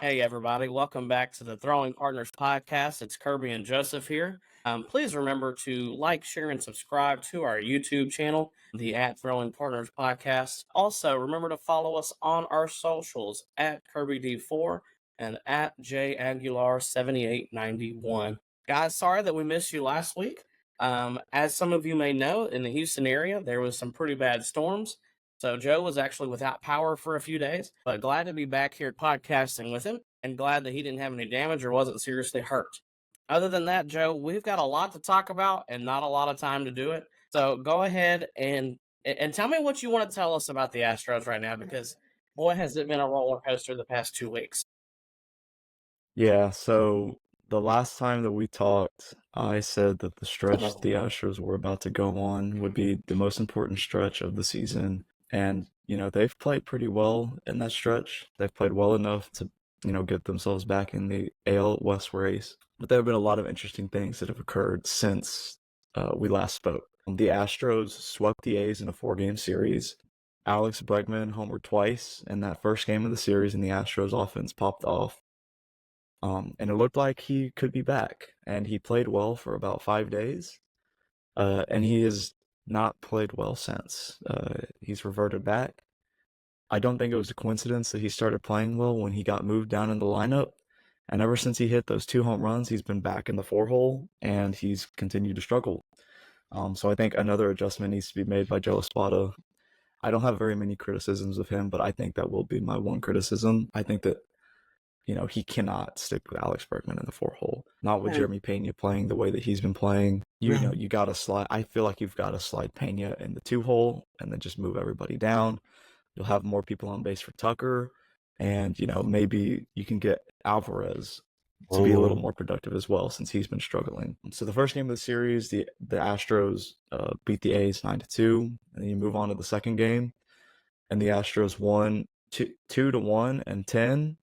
Hey, everybody. Welcome back to the Throwing Partners podcast. It's Kirby and Joseph here. Please remember to like, share, and subscribe to our YouTube channel, the at Throwing Partners podcast. Also, remember to follow us on our socials at KirbyD4 and at JAguilar7891. Guys, sorry that we missed you last week. As some of you may know, in the Houston area, there was some pretty bad storms. So Joe was actually without power for a few days, but glad to be back here podcasting with him and glad that he didn't have any damage or wasn't seriously hurt. Other than that, Joe, we've got a lot to talk about and not a lot of time to do it. So go ahead and tell me what you want to tell us about the Astros right now, because boy, has it been a roller coaster the past 2 weeks. Yeah, so the last time that we talked, I said that the stretch the Astros were about to go on would be the most important stretch of the season. And, they've played pretty well in that stretch. They've played well enough to, get themselves back in the AL West race. But there have been a lot of interesting things that have occurred since we last spoke. The Astros swept the A's in a 4-game series. Alex Bregman homered twice in that first game of the series, and the Astros offense popped off. And it looked like he could be back, and he played well for about 5 days, and he has not played well since. He's reverted back. I don't think it was a coincidence that he started playing well when he got moved down in the lineup, and ever since he hit those 2 home runs, he's been back in the 4 hole, and he's continued to struggle. So I think another adjustment needs to be made by Joe Espada. I don't have very many criticisms of him, but I think that will be my one criticism. I think that he cannot stick with Alex Bregman in the 4 hole. Not with Jeremy Pena playing the way that he's been playing. You got to slide. I feel like you've got to slide Pena in the 2 hole and then just move everybody down. You'll have more people on base for Tucker. And, maybe you can get Alvarez to be a little more productive as well, since he's been struggling. So the first game of the series, the Astros beat the A's 9-2. And then you move on to the second game. And the Astros won 2-1 and 10.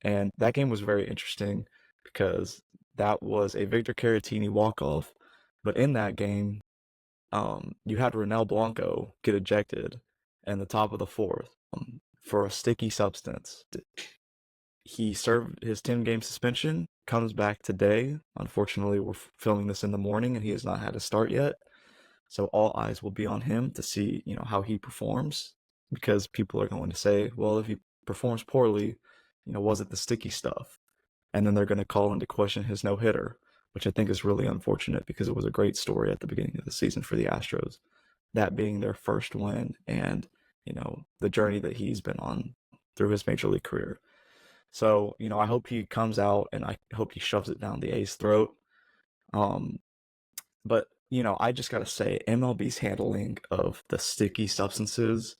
And that game was very interesting because that was a Victor Caratini walk-off. But in that game, you had Ronel Blanco get ejected in the top of the fourth for a sticky substance. He served his 10-game suspension, comes back today. Unfortunately, we're filming this in the morning, and he has not had a start yet. So all eyes will be on him to see, how he performs, because people are going to say, well, if he performs poorly, was it the sticky stuff? And then they're going to call into question his no-hitter, which I think is really unfortunate because it was a great story at the beginning of the season for the Astros, that being their first win and, the journey that he's been on through his major league career. So, I hope he comes out and I hope he shoves it down the A's throat. But, I just got to say, MLB's handling of the sticky substances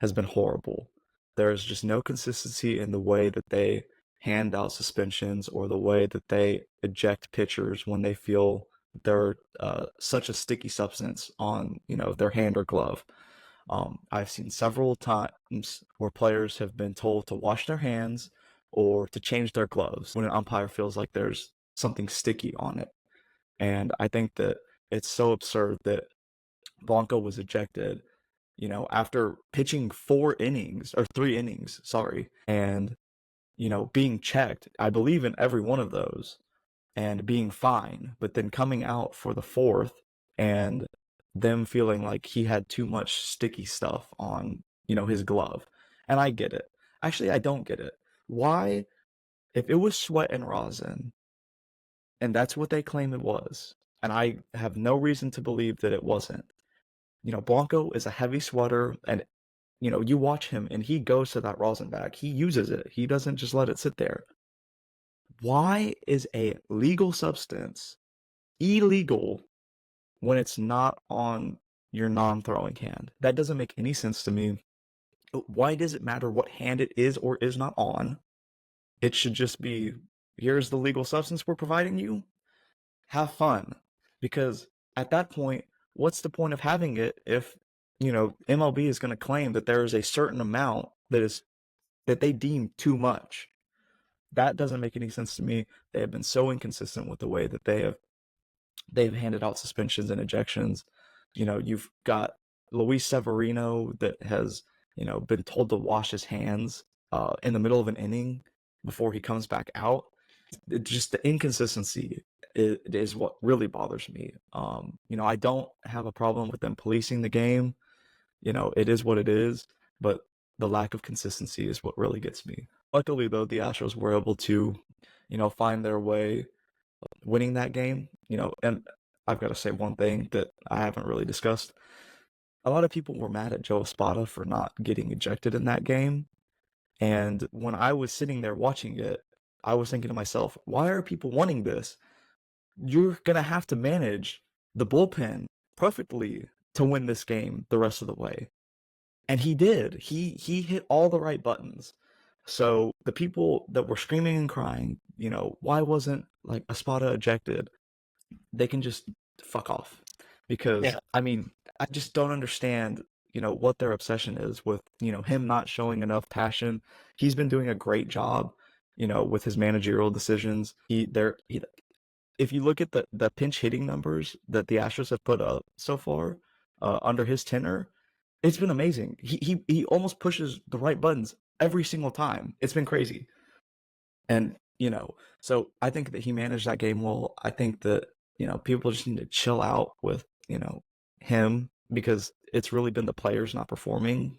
has been horrible. There's just no consistency in the way that they hand out suspensions or the way that they eject pitchers when they feel they're such a sticky substance on, their hand or glove. I've seen several times where players have been told to wash their hands or to change their gloves when an umpire feels like there's something sticky on it. And I think that it's so absurd that Blanco was ejected, after pitching 3 innings, sorry, and, being checked, I believe in every one of those, and being fine, but then coming out for the fourth and them feeling like he had too much sticky stuff on, his glove. And I get it. Actually, I don't get it. Why, if it was sweat and rosin, and that's what they claim it was, and I have no reason to believe that it wasn't. Blanco is a heavy sweater, and, you watch him, and he goes to that rosin bag. He uses it. He doesn't just let it sit there. Why is a legal substance illegal when it's not on your non-throwing hand? That doesn't make any sense to me. Why does it matter what hand it is or is not on? It should just be, here's the legal substance we're providing you. Have fun. Because at that point, what's the point of having it if, MLB is going to claim that there is a certain amount that they deem too much? That doesn't make any sense to me. They have been so inconsistent with the way that they've handed out suspensions and ejections. You've got Luis Severino that has, been told to wash his hands in the middle of an inning before he comes back out. Just the inconsistency is what really bothers me. I don't have a problem with them policing the game. It is what it is, but the lack of consistency is what really gets me. Luckily, though, the Astros were able to, find their way winning that game. And I've got to say one thing that I haven't really discussed. A lot of people were mad at Joe Espada for not getting ejected in that game. And when I was sitting there watching it, I was thinking to myself, why are people wanting this? You're going to have to manage the bullpen perfectly to win this game the rest of the way. And he did. He hit all the right buttons. So the people that were screaming and crying, why wasn't like Espada ejected? They can just fuck off. Because I mean, I just don't understand, what their obsession is with, him not showing enough passion. He's been doing a great job, with his managerial decisions. If you look at the pinch hitting numbers that the Astros have put up so far, under his tenure, it's been amazing. He almost pushes the right buttons every single time. It's been crazy. And, so I think that he managed that game well. I think that, people just need to chill out with, him, because it's really been the players not performing.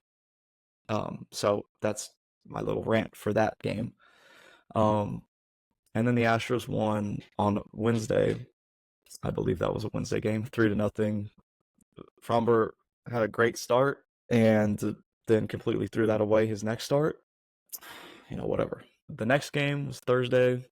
So that's my little rant for that game. And then the Astros won on Wednesday. I believe that was a Wednesday game, 3-0. Fromber had a great start and then completely threw that away his next start. Whatever. The next game was Thursday,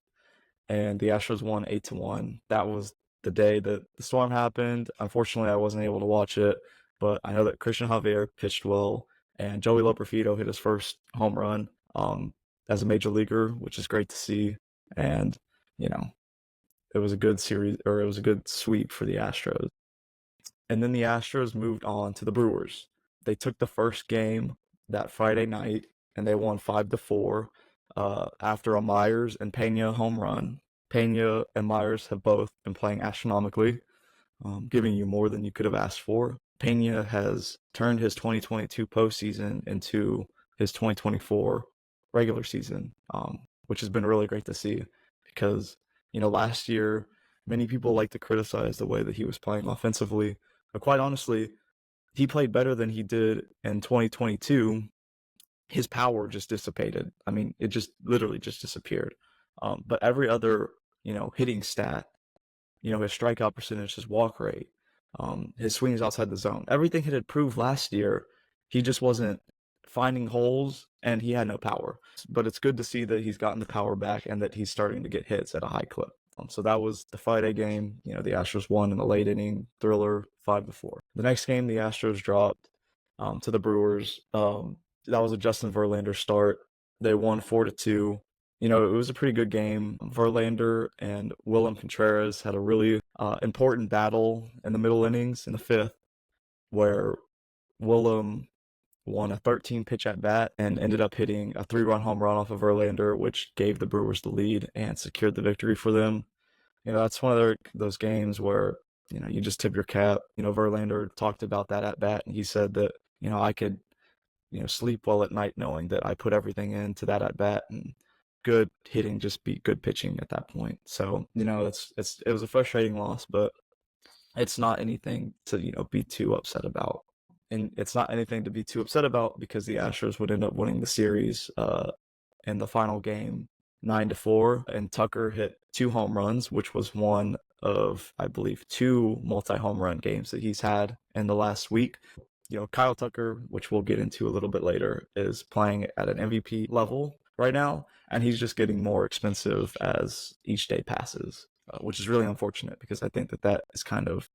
and the Astros won 8-1. That was the day that the storm happened. Unfortunately, I wasn't able to watch it, but I know that Christian Javier pitched well, and Joey Loperfido hit his first home run as a major leaguer, which is great to see. And, it was a good series, or it was a good sweep for the Astros. And then the Astros moved on to the Brewers. They took the first game that Friday night, and they won 5-4 after a Myers and Pena home run. Pena and Myers have both been playing astronomically, giving you more than you could have asked for. Pena has turned his 2022 postseason into his 2024 regular season, which has been really great to see, because, last year, many people like to criticize the way that he was playing offensively, but quite honestly, he played better than he did in 2022. His power just dissipated. I mean, it just literally just disappeared. But every other, hitting stat, his strikeout percentage, his walk rate, his swings outside the zone, everything had improved last year. He just wasn't finding holes, and he had no power. But it's good to see that he's gotten the power back and that he's starting to get hits at a high clip. So that was the Friday game. The Astros won in the late inning thriller, 5-4. The next game, the Astros dropped to the Brewers. That was a Justin Verlander start. They won 4-2. It was a pretty good game. Verlander and Willem Contreras had a really important battle in the middle innings in the fifth, where Willem won a 13-pitch at bat and ended up hitting a 3-run home run off of Verlander, which gave the Brewers the lead and secured the victory for them. That's one of those games where, you just tip your cap. Verlander talked about that at bat, and he said that, I could, sleep well at night knowing that I put everything into that at bat, and good hitting just beat good pitching at that point. So, it was a frustrating loss, but it's not anything to, be too upset about. And it's not anything to be too upset about because the Astros would end up winning the series in the final game 9-4, and Tucker hit 2 home runs, which was one of, I believe, 2 multi-home run games that he's had in the last week. Kyle Tucker, which we'll get into a little bit later, is playing at an MVP level right now, and he's just getting more expensive as each day passes, which is really unfortunate, because I think that is kind of,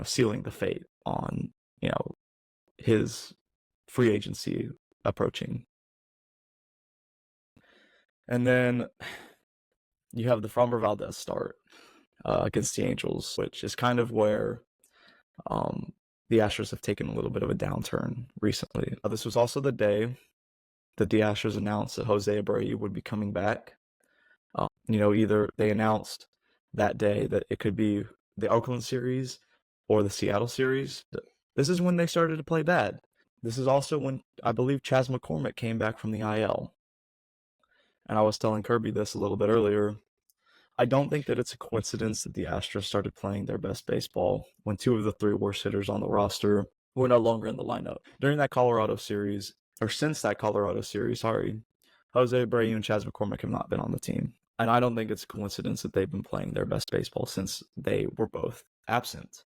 sealing the fate on, his free agency approaching. And then you have the Framber Valdez start against the Angels, which is kind of where the Astros have taken a little bit of a downturn recently. This was also the day that the Astros announced that Jose Abreu would be coming back. Either they announced that day that it could be the Oakland series or the Seattle series. This is when they started to play bad. This is also when, I believe, Chas McCormick came back from the IL. And I was telling Kirby this a little bit earlier. I don't think that it's a coincidence that the Astros started playing their best baseball when two of the three worst hitters on the roster were no longer in the lineup. During that Colorado series, or since that Colorado series, sorry, Jose Abreu and Chas McCormick have not been on the team. And I don't think it's a coincidence that they've been playing their best baseball since they were both absent.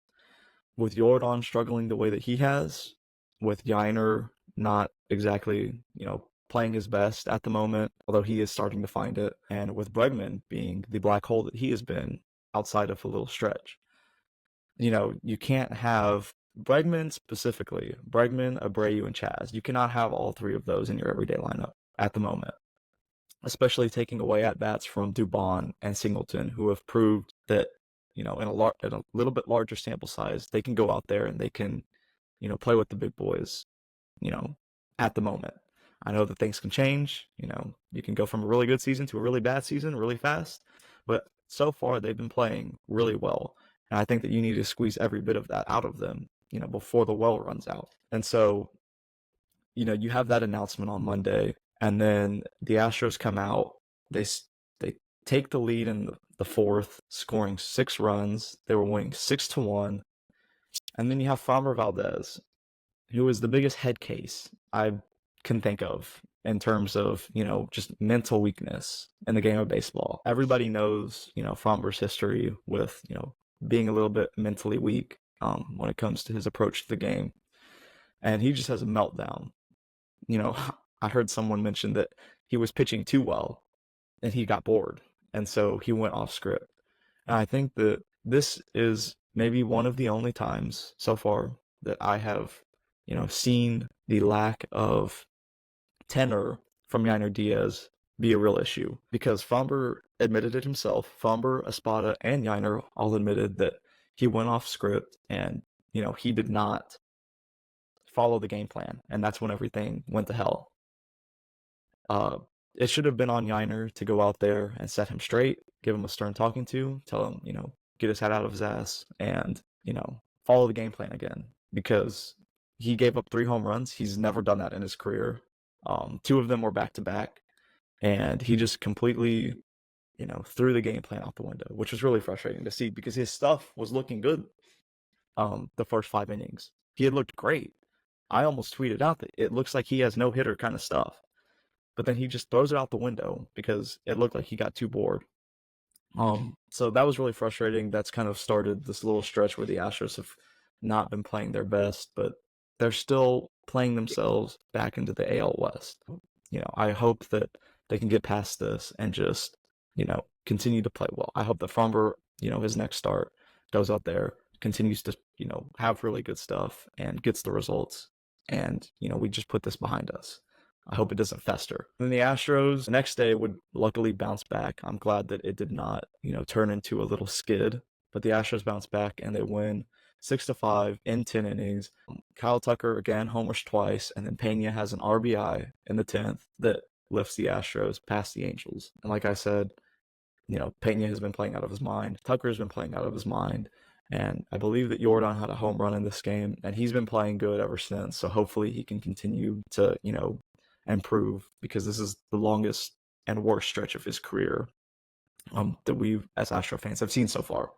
With Jordan struggling the way that he has, with Yiner not exactly, playing his best at the moment, although he is starting to find it, and with Bregman being the black hole that he has been outside of a little stretch. You can't have Bregman specifically, Bregman, Abreu, and Chaz. You cannot have all three of those in your everyday lineup at the moment, especially taking away at bats from Dubon and Singleton, who have proved that, in a little bit larger sample size, they can go out there and they can, play with the big boys, at the moment. I know that things can change. You can go from a really good season to a really bad season really fast, but so far they've been playing really well. And I think that you need to squeeze every bit of that out of them, before the well runs out. And so, you have that announcement on Monday, and then the Astros come out. They take the lead in the fourth, scoring 6 runs. They were winning 6-1. And then you have Framber Valdez, who is the biggest head case I can think of in terms of, just mental weakness in the game of baseball. Everybody knows, Framber's history with, being a little bit mentally weak when it comes to his approach to the game. And he just has a meltdown. I heard someone mention that he was pitching too well and he got bored. And so he went off script. And I think that this is maybe one of the only times so far that I have, seen the lack of tenor from Yainer Diaz be a real issue, because Framber admitted it himself. Framber, Espada, and Yainer all admitted that he went off script and, he did not follow the game plan, and that's when everything went to hell. It should have been on Yainer to go out there and set him straight, give him a stern talking to, tell him, get his head out of his ass and, follow the game plan again, because he gave up 3 home runs. He's never done that in his career. 2 of them were back-to-back, and he just completely, threw the game plan out the window, which was really frustrating to see because his stuff was looking good the first 5 innings. He had looked great. I almost tweeted out that it looks like he has no hitter kind of stuff. But then he just throws it out the window because it looked like he got too bored. So that was really frustrating. That's kind of started this little stretch where the Astros have not been playing their best, but they're still playing themselves back into the AL West. I hope that they can get past this and just, continue to play well. I hope that Framber, his next start, goes out there, continues to, have really good stuff and gets the results. And, we just put this behind us. I hope it doesn't fester. And then the Astros the next day would luckily bounce back. I'm glad that it did not, turn into a little skid. But the Astros bounce back and they win 6-5 in 10 innings. Kyle Tucker again homers twice, and then Pena has an RBI in the 10th that lifts the Astros past the Angels. And like I said, Pena has been playing out of his mind. Tucker has been playing out of his mind. And I believe that Jordan had a home run in this game, and he's been playing good ever since. So hopefully he can continue to, improve, because this is the longest and worst stretch of his career that we as Astro fans have seen so far.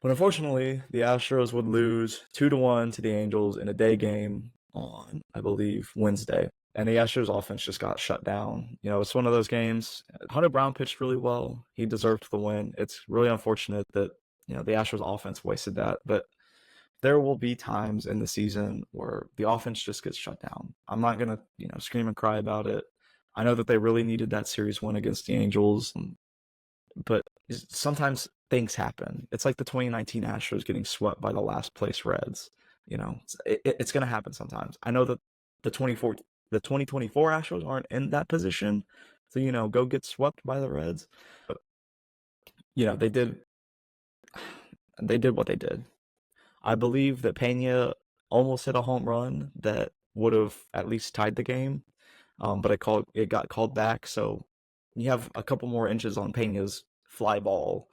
But unfortunately, the Astros would lose 2-1 to the Angels in a day game on, I believe, Wednesday. And the Astros offense just got shut down. It's one of those games. Hunter Brown pitched really well. He deserved the win. It's really unfortunate that, the Astros offense wasted that. But there will be times in the season where the offense just gets shut down. I'm not going to, scream and cry about it. I know that they really needed that series win against the Angels, but sometimes things happen. It's like the 2019 Astros getting swept by the last place Reds. It's going to happen sometimes. I know that the 2024 Astros aren't in that position to, go get swept by the Reds. But, they did what they did. I believe that Pena almost hit a home run that would have at least tied the game, but it got called back. So you have a couple more inches on Pena's fly ball,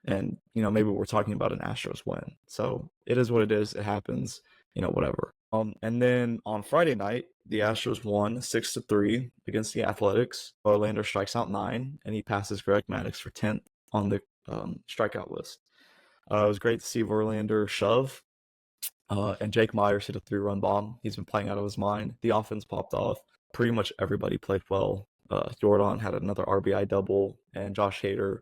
and maybe we're talking about an Astros win. So it is what it is. It happens. Whatever. And then on Friday night, the Astros won 6-3 against the Athletics. Verlander strikes out 9, and he passes Greg Maddux for 10th on the strikeout list. It was great to see Verlander shove, and Jake Myers hit a 3-run bomb. He's been playing out of his mind. The offense popped off. Pretty much everybody played well. Jordan had another RBI double, and Josh Hader,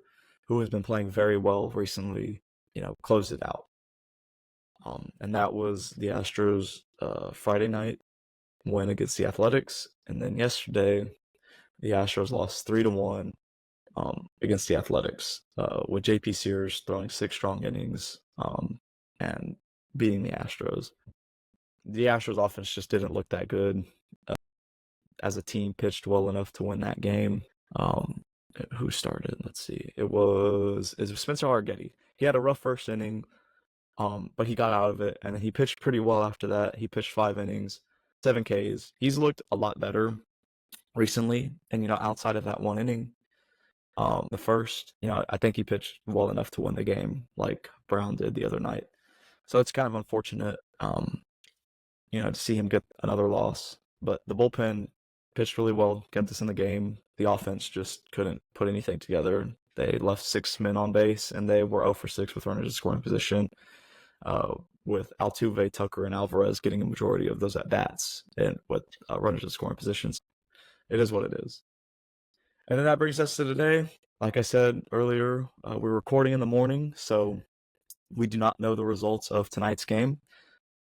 who has been playing very well recently, closed it out. And that was the Astros' Friday night win against the Athletics. And then yesterday, the Astros lost 3-1 against the Athletics, with JP Sears throwing 6 strong innings and beating the Astros. The Astros offense just didn't look that good. As a team, pitched well enough to win that game. Who started? Let's see. It was Spencer Arguetti. He had a rough first inning, but he got out of it, and he pitched pretty well after that. He pitched 5 innings, 7 Ks. He's looked a lot better recently, and outside of that 1 inning, the first, I think he pitched well enough to win the game, like Brown did the other night. So it's kind of unfortunate, to see him get another loss. But the bullpen pitched really well, kept us in the game. The offense just couldn't put anything together. They left 6 men on base, and they were 0 for 6 with runners in scoring position, with Altuve, Tucker, and Alvarez getting a majority of those at-bats and with runners in scoring positions. It is what it is. And then that brings us to today. Like I said earlier, we're recording in the morning, so we do not know the results of tonight's game.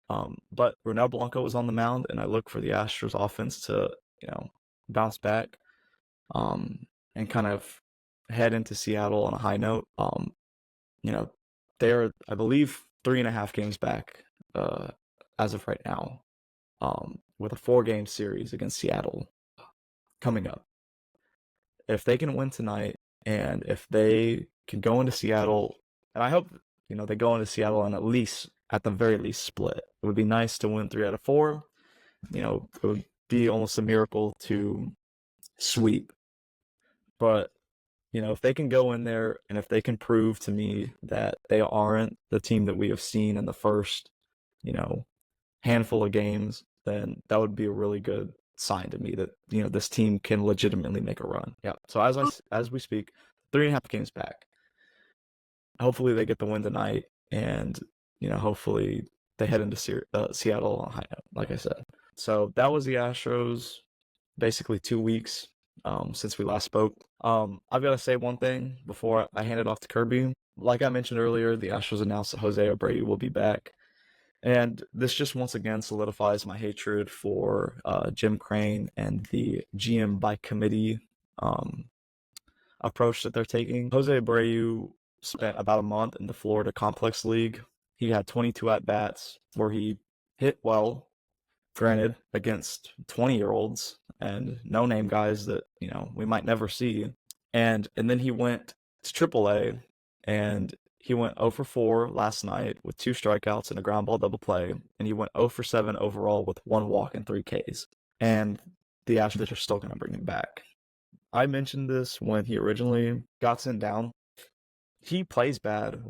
But Ronel Blanco was on the mound, and I look for the Astros offense to, bounce back, and kind of head into Seattle on a high note. They're, I believe, 3.5 games back, as of right now, with a 4-game series against Seattle coming up. If they can win tonight, and if they can go into Seattle, and I hope, they go into Seattle and at the very least, split. It would be nice to win 3 out of 4. It would be almost a miracle to sweep. But, if they can go in there and if they can prove to me that they aren't the team that we have seen in the first, handful of games, then that would be a really good sign to me that, this team can legitimately make a run. Yeah. So as we speak, 3.5 games back. Hopefully they get the win tonight, and hopefully they head into Seattle on a high note, like I said. So that was the Astros, basically 2 weeks since we last spoke. I've got to say one thing before I hand it off to Kirby. Like I mentioned earlier, the Astros announced that Jose Abreu will be back. And this just once again solidifies my hatred for Jim Crane and the GM by committee approach that they're taking. Jose Abreu spent about a month in the Florida Complex League. He had 22 at-bats where he hit well, granted, against 20-year-olds and no-name guys that, we might never see. And then he went to AAA, and he went 0 for 4 last night with 2 strikeouts and a ground ball double play, and he went 0 for 7 overall with 1 walk and 3 Ks. And the Astros are still going to bring him back. I mentioned this when he originally got sent down. He plays bad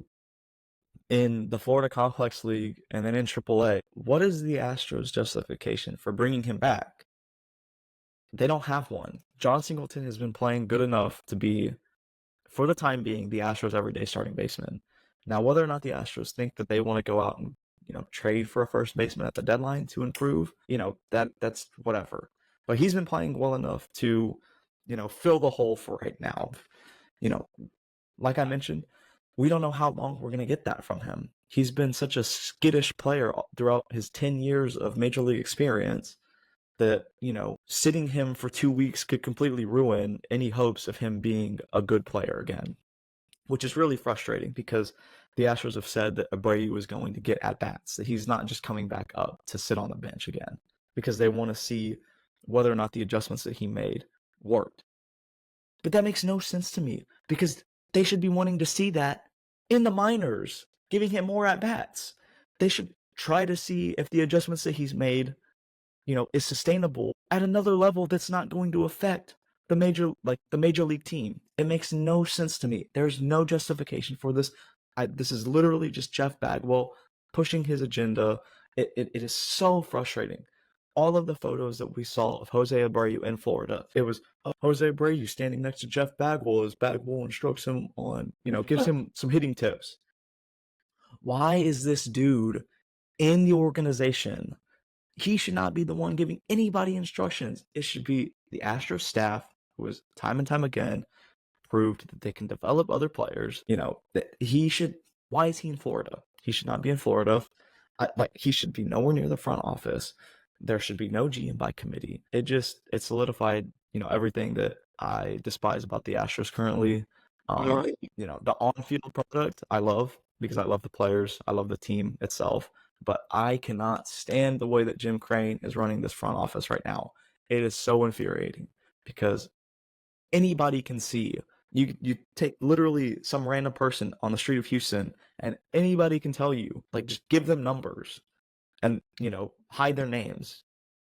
in the Florida Complex League and then in AAA. What is the Astros' justification for bringing him back? They don't have one. John Singleton has been playing good enough to be, for the time being, the Astros' everyday starting baseman. Now, whether or not the Astros think that they want to go out and, trade for a first baseman at the deadline to improve, that's whatever. But he's been playing well enough to, fill the hole for right now. Like I mentioned, we don't know how long we're going to get that from him. He's been such a skittish player throughout his 10 years of Major League experience that, sitting him for 2 weeks could completely ruin any hopes of him being a good player again, which is really frustrating because the Astros have said that Abreu was going to get at-bats, that he's not just coming back up to sit on the bench again, because they want to see whether or not the adjustments that he made worked. But that makes no sense to me, because they should be wanting to see that in the minors, giving him more at-bats. They should try to see if the adjustments that he's made, is sustainable at another level that's not going to affect the major league team. It makes no sense to me. There's no justification for this. This is literally just Jeff Bagwell pushing his agenda It is so frustrating. All of the photos that we saw of Jose Abreu in Florida, it was Jose Abreu standing next to Jeff Bagwell as Bagwell instructs him on, gives him some hitting tips. Why is this dude in the organization? He should not be the one giving anybody instructions. It should be the Astros staff, who has time and time again proved that they can develop other players. That he should. Why is he in Florida? He should not be in Florida. He should be nowhere near the front office. There should be no GM by committee. It solidified, everything that I despise about the Astros currently. Right. The on-field product I love because I love the players, I love the team itself, but I cannot stand the way that Jim Crane is running this front office right now. It is so infuriating because anybody can see. You take literally some random person on the street of Houston, and anybody can tell you, like, just give them numbers and, hide their names.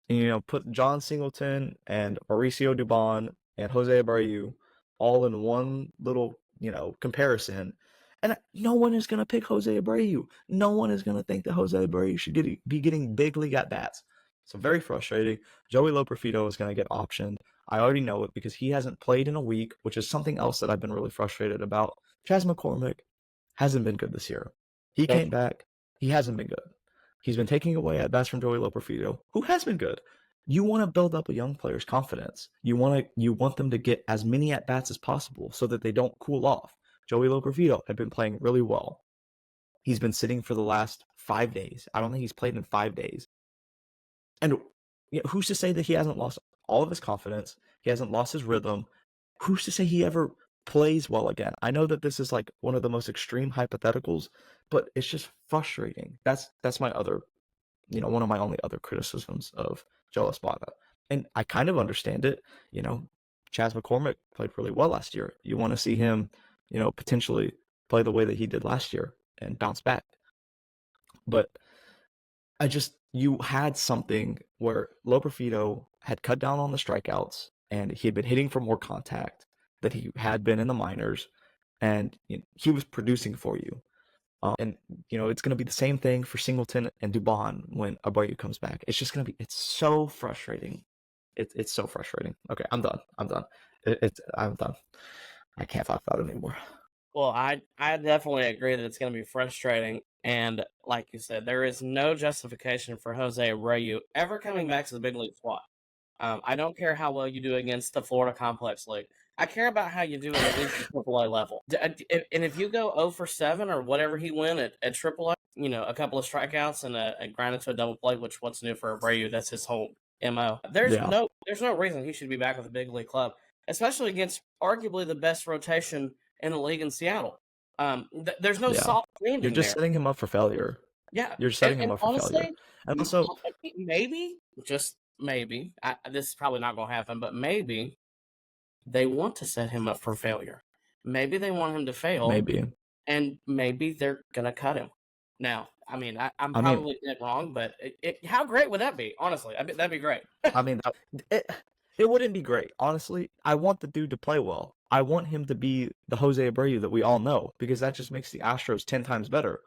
And, put John Singleton and Mauricio Dubon and Jose Abreu all in one little, comparison. And no one is going to pick Jose Abreu. No one is going to think that Jose Abreu should be getting big league at-bats. So very frustrating. Joey Loperfido is going to get optioned. I already know it because he hasn't played in a week, which is something else that I've been really frustrated about. Chas McCormick hasn't been good this year. He came back. He hasn't been good. He's been taking away at-bats from Joey Loperfido, who has been good. You want to build up a young player's confidence. You want them to get as many at-bats as possible so that they don't cool off. Joey Loperfido had been playing really well. He's been sitting for the last 5 days. I don't think he's played in 5 days. And who's to say that he hasn't lost all of his confidence? He hasn't lost his rhythm. Who's to say he ever plays well again? I know that this is like one of the most extreme hypotheticals, but it's just frustrating. That's my other, one of my only other criticisms of Joe Espada. And I kind of understand it. Chas McCormick played really well last year. You want to see him, potentially play the way that he did last year and bounce back. But you had something where Loperfido had cut down on the strikeouts and he had been hitting for more contact that he had been in the minors, and he was producing for you. And it's going to be the same thing for Singleton and Dubon when Abreu comes back. It's just going to be, it's so frustrating. It's so frustrating. Okay, I'm done. I'm done. I'm done. I can't talk about it anymore. Well, I definitely agree that it's going to be frustrating. And like you said, there is no justification for Jose Abreu ever coming back to the big league squad. I don't care how well you do against the Florida Complex League. I care about how you do it at least at AAA level. And if you go 0 for 7 or whatever he went at AAA, a couple of strikeouts and a grounded to a double play, which what's new for Abreu, that's his whole MO. There's no reason he should be back with a big league club, especially against arguably the best rotation in the league in Seattle. There's no soft landing. You're just setting him up for failure. Yeah, you're setting him up for failure. And also, maybe, just maybe, this is probably not going to happen, but maybe they want to set him up for failure. Maybe they want him to fail. Maybe. And maybe they're going to cut him. Now, I'm probably dead wrong, but how great would that be? Honestly, that'd be great. It wouldn't be great. Honestly, I want the dude to play well. I want him to be the Jose Abreu that we all know, because that just makes the Astros 10 times better.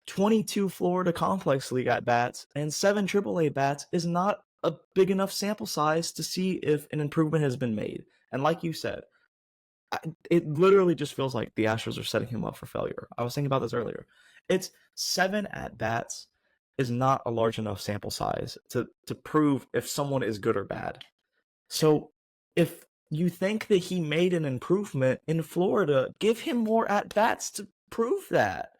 22 Florida Complex League at-bats and 7 AAA bats is not a big enough sample size to see if an improvement has been made. And like you said, it literally just feels like the Astros are setting him up for failure. I was thinking about this earlier. It's 7 at-bats is not a large enough sample size to prove if someone is good or bad. So if you think that he made an improvement in Florida, give him more at-bats to prove that.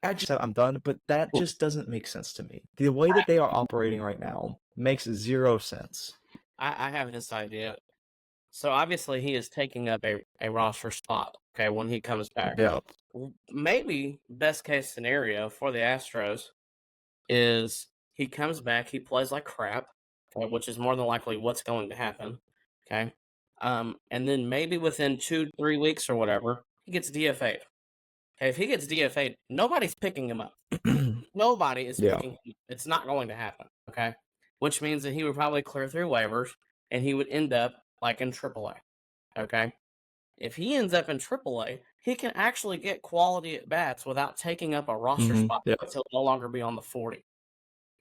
I'm done, but that just doesn't make sense to me. The way that they are operating right now makes 0 sense. I have this idea. So obviously he is taking up a roster spot, okay, when he comes back. Yeah. Maybe best case scenario for the Astros is he comes back, he plays like crap, okay, which is more than likely what's going to happen, okay? And then maybe within 2-3 weeks or whatever, he gets DFA'd. Okay, if he gets DFA'd, nobody's picking him up. Nobody is picking him. It's not going to happen, okay? Which means that he would probably clear through waivers and he would end up like in AAA, okay? If he ends up in AAA, he can actually get quality at bats without taking up a roster spot. So he'll no longer be on the 40.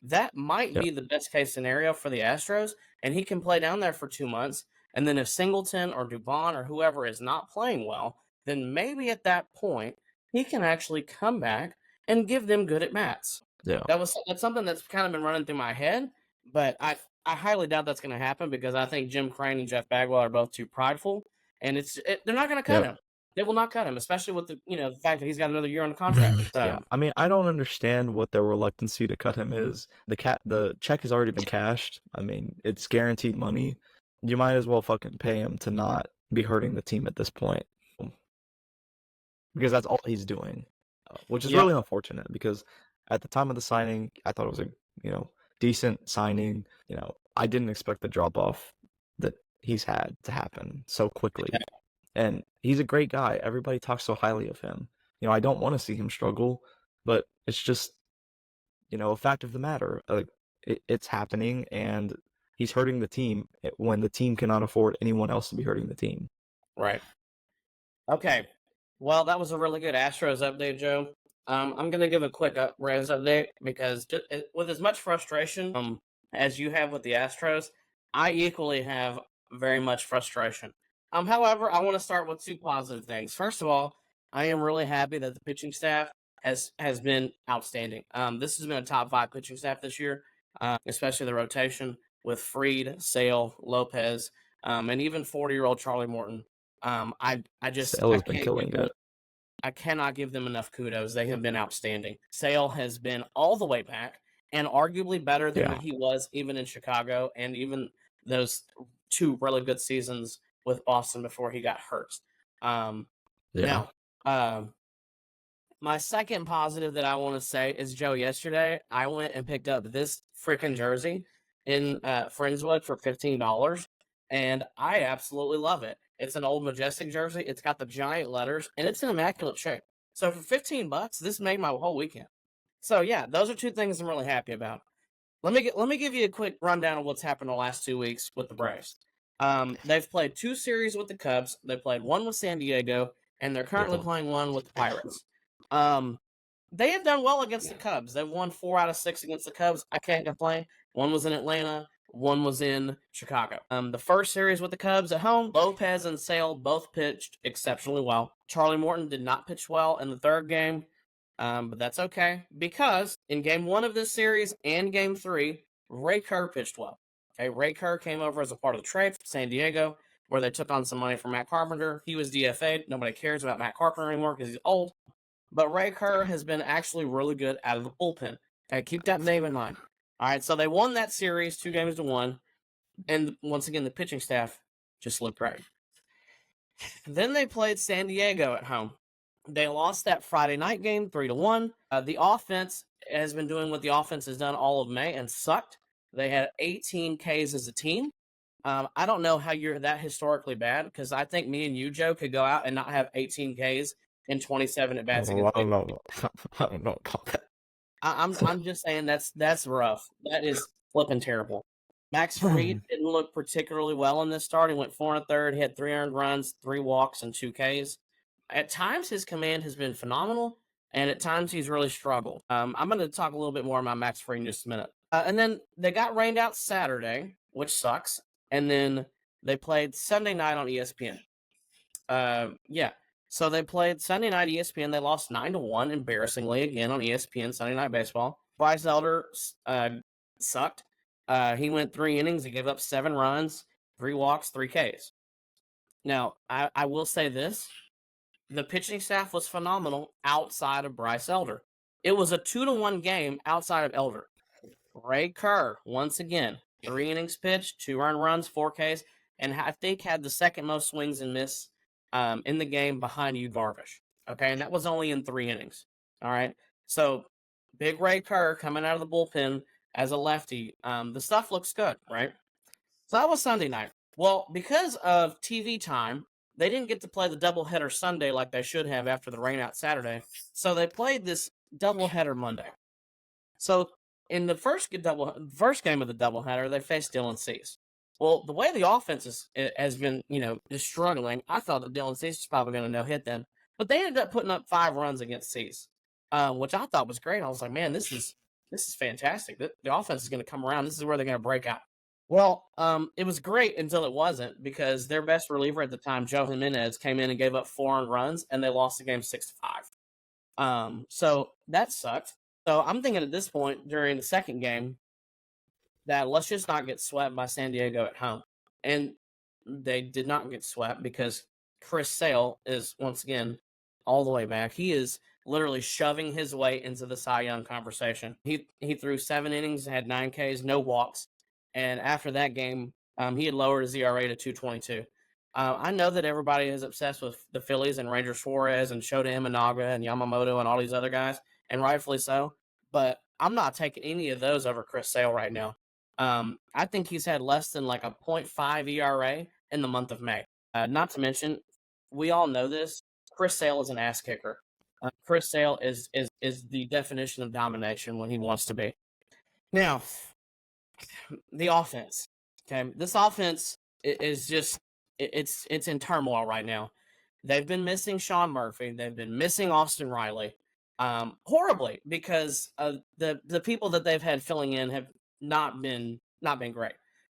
that might Yeah. be the best case scenario for the Astros, and he can play down there for 2 months. And then if Singleton or Dubon or whoever is not playing well, then maybe at that point he can actually come back and give them good at bats. Yeah. That's something that's kind of been running through my head, but I highly doubt that's going to happen because I think Jim Crane and Jeff Bagwell are both too prideful, and they're not going to cut Yeah. him. They will not cut him, especially with the fact that he's got another year on the contract. Yeah. I mean, I don't understand what their reluctancy to cut him is. The check has already been cashed. I mean, it's guaranteed money. You might as well fucking pay him to not be hurting the team at this point. Because that's all he's doing. Which is Yep. really unfortunate because at the time of the signing, I thought it was a, decent signing. I didn't expect the drop off that he's had to happen so quickly. Yeah. And he's a great guy. Everybody talks so highly of him. I don't want to see him struggle, but it's just, a fact of the matter. Like it's happening, and he's hurting the team when the team cannot afford anyone else to be hurting the team. Right. Okay. Well, that was a really good Astros update, Joe. I'm going to give a quick Reds update because with as much frustration as you have with the Astros, I equally have very much frustration. However, I want to start with two positive things. First of all, I am really happy that the pitching staff has been outstanding. This has been a top 5 pitching staff this year, especially the rotation with Fried, Sale, Lopez, and even 40-year-old Charlie Morton. I Sale has been killing it. I cannot give them enough kudos. They have been outstanding. Sale has been all the way back and arguably better than he was even in Chicago and even those 2 really good seasons with Boston before he got hurt. Now, my second positive that I want to say is, Joe, yesterday I went and picked up this freaking jersey in Friendswood for $15, and I absolutely love it. It's an old Majestic jersey. It's got the giant letters, and it's in immaculate shape. So for $15, this made my whole weekend. So yeah, those are 2 things I'm really happy about. Let me give you a quick rundown of what's happened the last 2 weeks with the Braves. They've played 2 series with the Cubs. They played 1 with San Diego, and they're currently playing 1 with the Pirates. They have done well against the Cubs. They've won 4 out of 6 against the Cubs. I can't complain. 1 was in Atlanta. 1 was in Chicago. The first series with the Cubs at home, Lopez and Sale both pitched exceptionally well. Charlie Morton did not pitch well in the 3rd game, but that's okay because in Game 1 of this series and Game 3, Ray Kerr pitched well. Okay, Ray Kerr came over as a part of the trade from San Diego, where they took on some money from Matt Carpenter. He was DFA'd. Nobody cares about Matt Carpenter anymore because he's old. But Ray Kerr has been actually really good out of the bullpen. Okay, keep that name in mind. All right, so they won that series 2-1, and once again, the pitching staff just looked great. Then they played San Diego at home. They lost that Friday night game 3-1. The offense has been doing what the offense has done all of May and sucked. They had 18 Ks as a team. I don't know how you're that historically bad because I think me and you, Joe, could go out and not have 18 Ks in 27 at bats. I don't know. I don't know about that. I'm just saying that's rough. That is flipping terrible. Max Fried didn't look particularly well in this start. He went 4 1/3. He had 3 earned runs, 3 walks, and 2 Ks. At times, his command has been phenomenal, and at times he's really struggled. I'm going to talk a little bit more about Max Fried in just a minute. And then they got rained out Saturday, which sucks. And then they played Sunday night on ESPN. So they played Sunday night ESPN. They lost 9-1, embarrassingly, again on ESPN Sunday Night Baseball. Bryce Elder sucked. He went 3 innings. He gave up 7 runs, 3 walks, 3 Ks. Now, I will say this. The pitching staff was phenomenal outside of Bryce Elder. It was a 2-1 game outside of Elder. Ray Kerr, once again, 3 innings pitched, 2 earned runs, 4 Ks, and I think had the second most swings and miss in the game behind Yu Darvish. Okay, and that was only in 3 innings. All right, so big Ray Kerr coming out of the bullpen as a lefty. The stuff looks good, right? So that was Sunday night. Well, because of TV time, they didn't get to play the doubleheader Sunday like they should have after the rainout Saturday. So they played this doubleheader Monday. So in the first game of the doubleheader, they faced Dylan Cease. Well, the way the offense has been, just struggling, I thought that Dylan Cease was probably going to no-hit them. But they ended up putting up 5 runs against Cease, which I thought was great. I was like, man, this is this is fantastic. The offense is going to come around. This is where they're going to break out. Well, it was great until it wasn't, because their best reliever at the time, Joe Jimenez, came in and gave up 4 earned runs, and they lost the game 6-5. So that sucked. So I'm thinking at this point during the second game that let's just not get swept by San Diego at home. And they did not get swept because Chris Sale is once again all the way back. He is literally shoving his way into the Cy Young conversation. He threw 7 innings, had 9 Ks, no walks, and after that game, he had lowered his ERA to 2.22. I know that everybody is obsessed with the Phillies and Ranger Suarez and Shota Imanaga and Yamamoto and all these other guys, and rightfully so. But I'm not taking any of those over Chris Sale right now. I think he's had less than like a 0.5 ERA in the month of May. Not to mention, we all know this. Chris Sale is an ass kicker. Chris Sale is the definition of domination when he wants to be. Now, the offense. Okay, this offense is just it's in turmoil right now. They've been missing Sean Murphy. They've been missing Austin Riley, horribly, because the people that they've had filling in have not been great.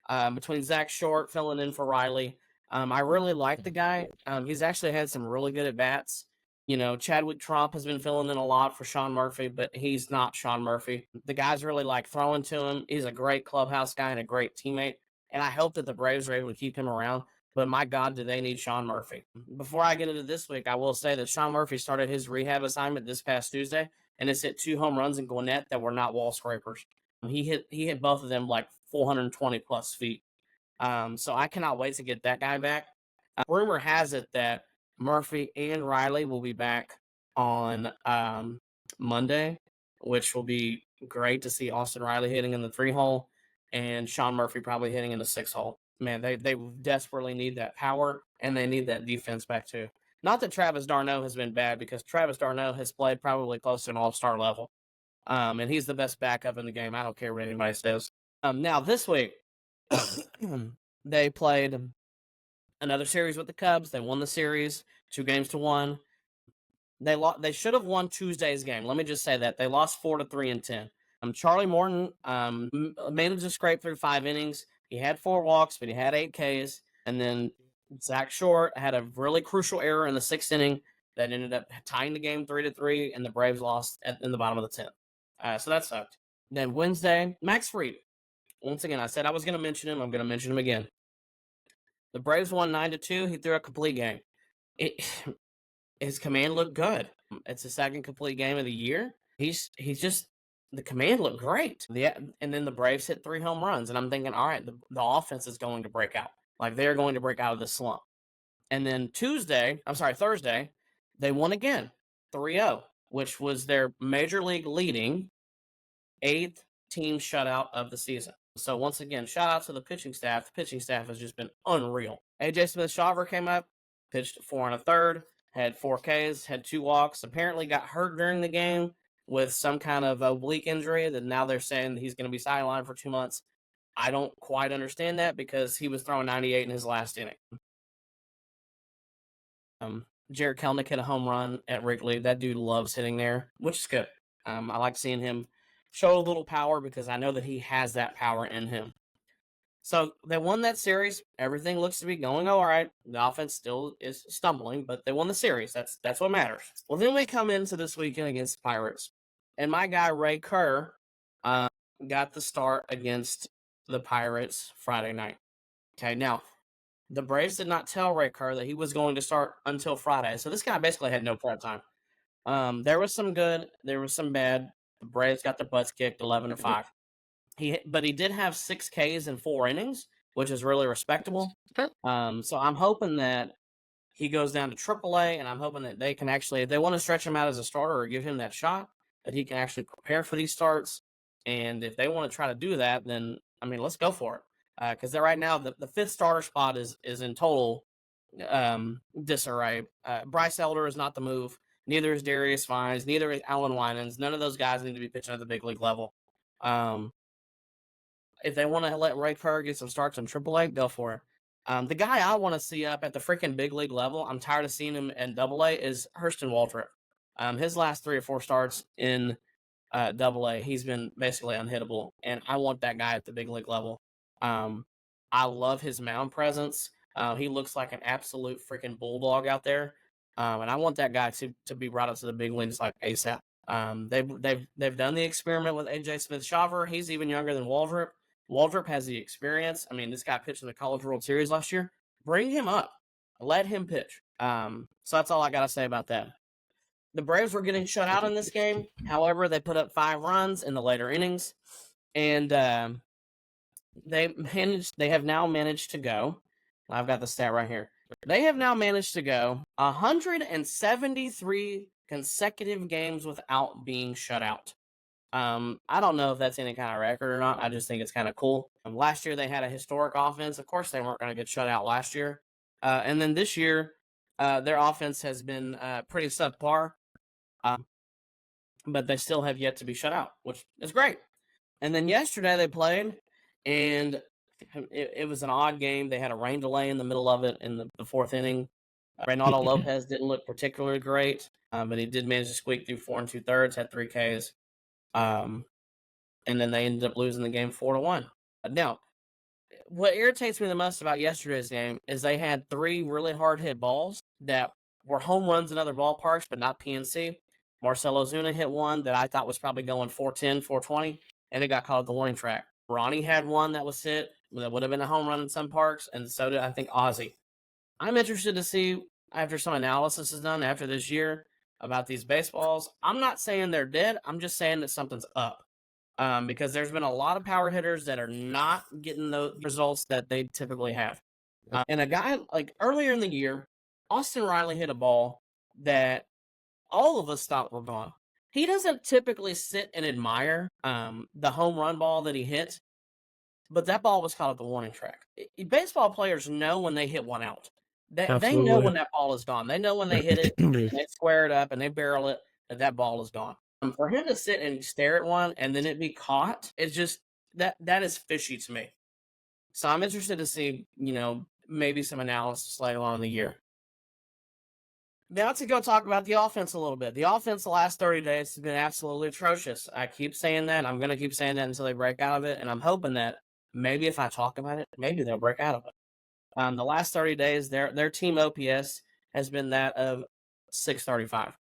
Between Zach Short filling in for Riley, I really like the guy. He's actually had some really good at bats. You know, Chadwick Trump has been filling in a lot for Sean Murphy, but he's not Sean Murphy. The guys really like throwing to him. He's a great clubhouse guy and a great teammate. And I hope that the Braves are able to keep him around. But my God, do they need Sean Murphy? Before I get into this week, I will say that Sean Murphy started his rehab assignment this past Tuesday, and it's hit 2 home runs in Gwinnett that were not wall scrapers. He hit both of them like 420 plus feet. So I cannot wait to get that guy back. Rumor has it that Murphy and Riley will be back on Monday, which will be great to see Austin Riley hitting in the 3-hole and Sean Murphy probably hitting in the 6-hole. Man, they desperately need that power, and they need that defense back too. Not that Travis d'Arnaud has been bad, because Travis d'Arnaud has played probably close to an all-star level. And he's the best backup in the game. I don't care what anybody says. Now, this week, they played another series with the Cubs. They won the series 2-1. They should have won Tuesday's game. Let me just say that. They lost 4-3 in 10. Charlie Morton managed to scrape through 5 innings. He had 4 walks, but he had 8 Ks. And then Zach Short had a really crucial error in the 6th inning that ended up tying the game 3-3, and the Braves lost in the bottom of the 10th. So that sucked. Then Wednesday, Max Fried. Once again, I said I was going to mention him. I'm going to mention him again. The Braves won 9-2. He threw a complete game. His command looked good. It's the second complete game of the year. He's just, the command looked great. And then the Braves hit 3 home runs, and I'm thinking, all right, the offense is going to break out. Like, they're going to break out of the slump. And then Thursday, they won again, 3-0, which was their major league leading 8th team shutout of the season. So once again, shout out to the pitching staff. The pitching staff has just been unreal. AJ Smith-Shawver came up, pitched 4 1/3, had 4 Ks, had 2 walks, apparently got hurt during the game with some kind of oblique injury that now they're saying he's going to be sidelined for 2 months. I don't quite understand that, because he was throwing 98 in his last inning. Jared Kelnick hit a home run at Wrigley. That dude loves hitting there, which is good. I like seeing him show a little power, because I know that he has that power in him. So they won that series. Everything looks to be going all right. The offense still is stumbling, but they won the series. That's what matters. Well, then we come into this weekend against the Pirates, and my guy Ray Kerr got the start against the Pirates Friday night. Okay, now the Braves did not tell Ray Kerr that he was going to start until Friday, so this guy basically had no prep time. There was some good, there was some bad. The Braves got their butts kicked 11-5. But he did have 6 Ks in 4 innings, which is really respectable. So I'm hoping that he goes down to AAA, and I'm hoping that they can actually, if they want to stretch him out as a starter or give him that shot, that he can actually prepare for these starts. And if they want to try to do that, then, I mean, let's go for it. Because right now, the 5th starter spot is in total disarray. Bryce Elder is not the move. Neither is Darius Vines. Neither is Alan Winans. None of those guys need to be pitching at the big league level. If they want to let Ray Kerr get some starts on AAA, go for it. The guy I want to see up at the freaking big league level, I'm tired of seeing him in AA, is Hurston Waldrop. His last 3 or 4 starts in Double A. He's been basically unhittable, and I want that guy at the big league level. I love his mound presence. He looks like an absolute freaking bulldog out there, and I want that guy to be brought up to the big leagues like ASAP. They've done the experiment with AJ Smith-Shawver. He's even younger than Waldrop. Waldrop has the experience. I mean, this guy pitched in the College World Series last year. Bring him up. Let him pitch. So that's all I got to say about that. The Braves were getting shut out in this game. However, they put up 5 runs in the later innings, and they have now managed to go. I've got the stat right here. They have now managed to go 173 consecutive games without being shut out. I don't know if that's any kind of record or not. I just think it's kind of cool. Last year they had a historic offense. Of course, they weren't going to get shut out last year. And then this year, their offense has been pretty subpar. But they still have yet to be shut out, which is great. And then yesterday they played, and it was an odd game. They had a rain delay in the middle of it in the 4th inning. Reynaldo Lopez didn't look particularly great, but he did manage to squeak through 4 2/3, had 3 Ks. And then they ended up losing the game 4-1. Now, what irritates me the most about yesterday's game is they had 3 really hard hit balls that were home runs in other ballparks, but not PNC. Marcell Ozuna hit one that I thought was probably going 410, 420, and it got caught at the warning track. Ronnie had one that was hit that would have been a home run in some parks, and so did, I think, Ozzy. I'm interested to see, after some analysis is done after this year, about these baseballs. I'm not saying they're dead. I'm just saying that something's up. Because there's been a lot of power hitters that are not getting the results that they typically have. And a guy, like earlier in the year, Austin Riley hit a ball that all of us thought were gone. He doesn't typically sit and admire the home run ball that he hit, but that ball was caught at the warning track. Baseball players know when they hit one out. They know when that ball is gone. They know when they hit it, they square it up, and they barrel it, that ball is gone. For him to sit and stare at one and then it be caught, it's just that is fishy to me. So I'm interested to see, maybe some analysis later on in the year. Now to go talk about the offense a little bit. The offense the last 30 days has been absolutely atrocious. I keep saying that. I'm going to keep saying that until they break out of it. And I'm hoping that maybe if I talk about it, maybe they'll break out of it. The last 30 days, their team OPS has been that of 635.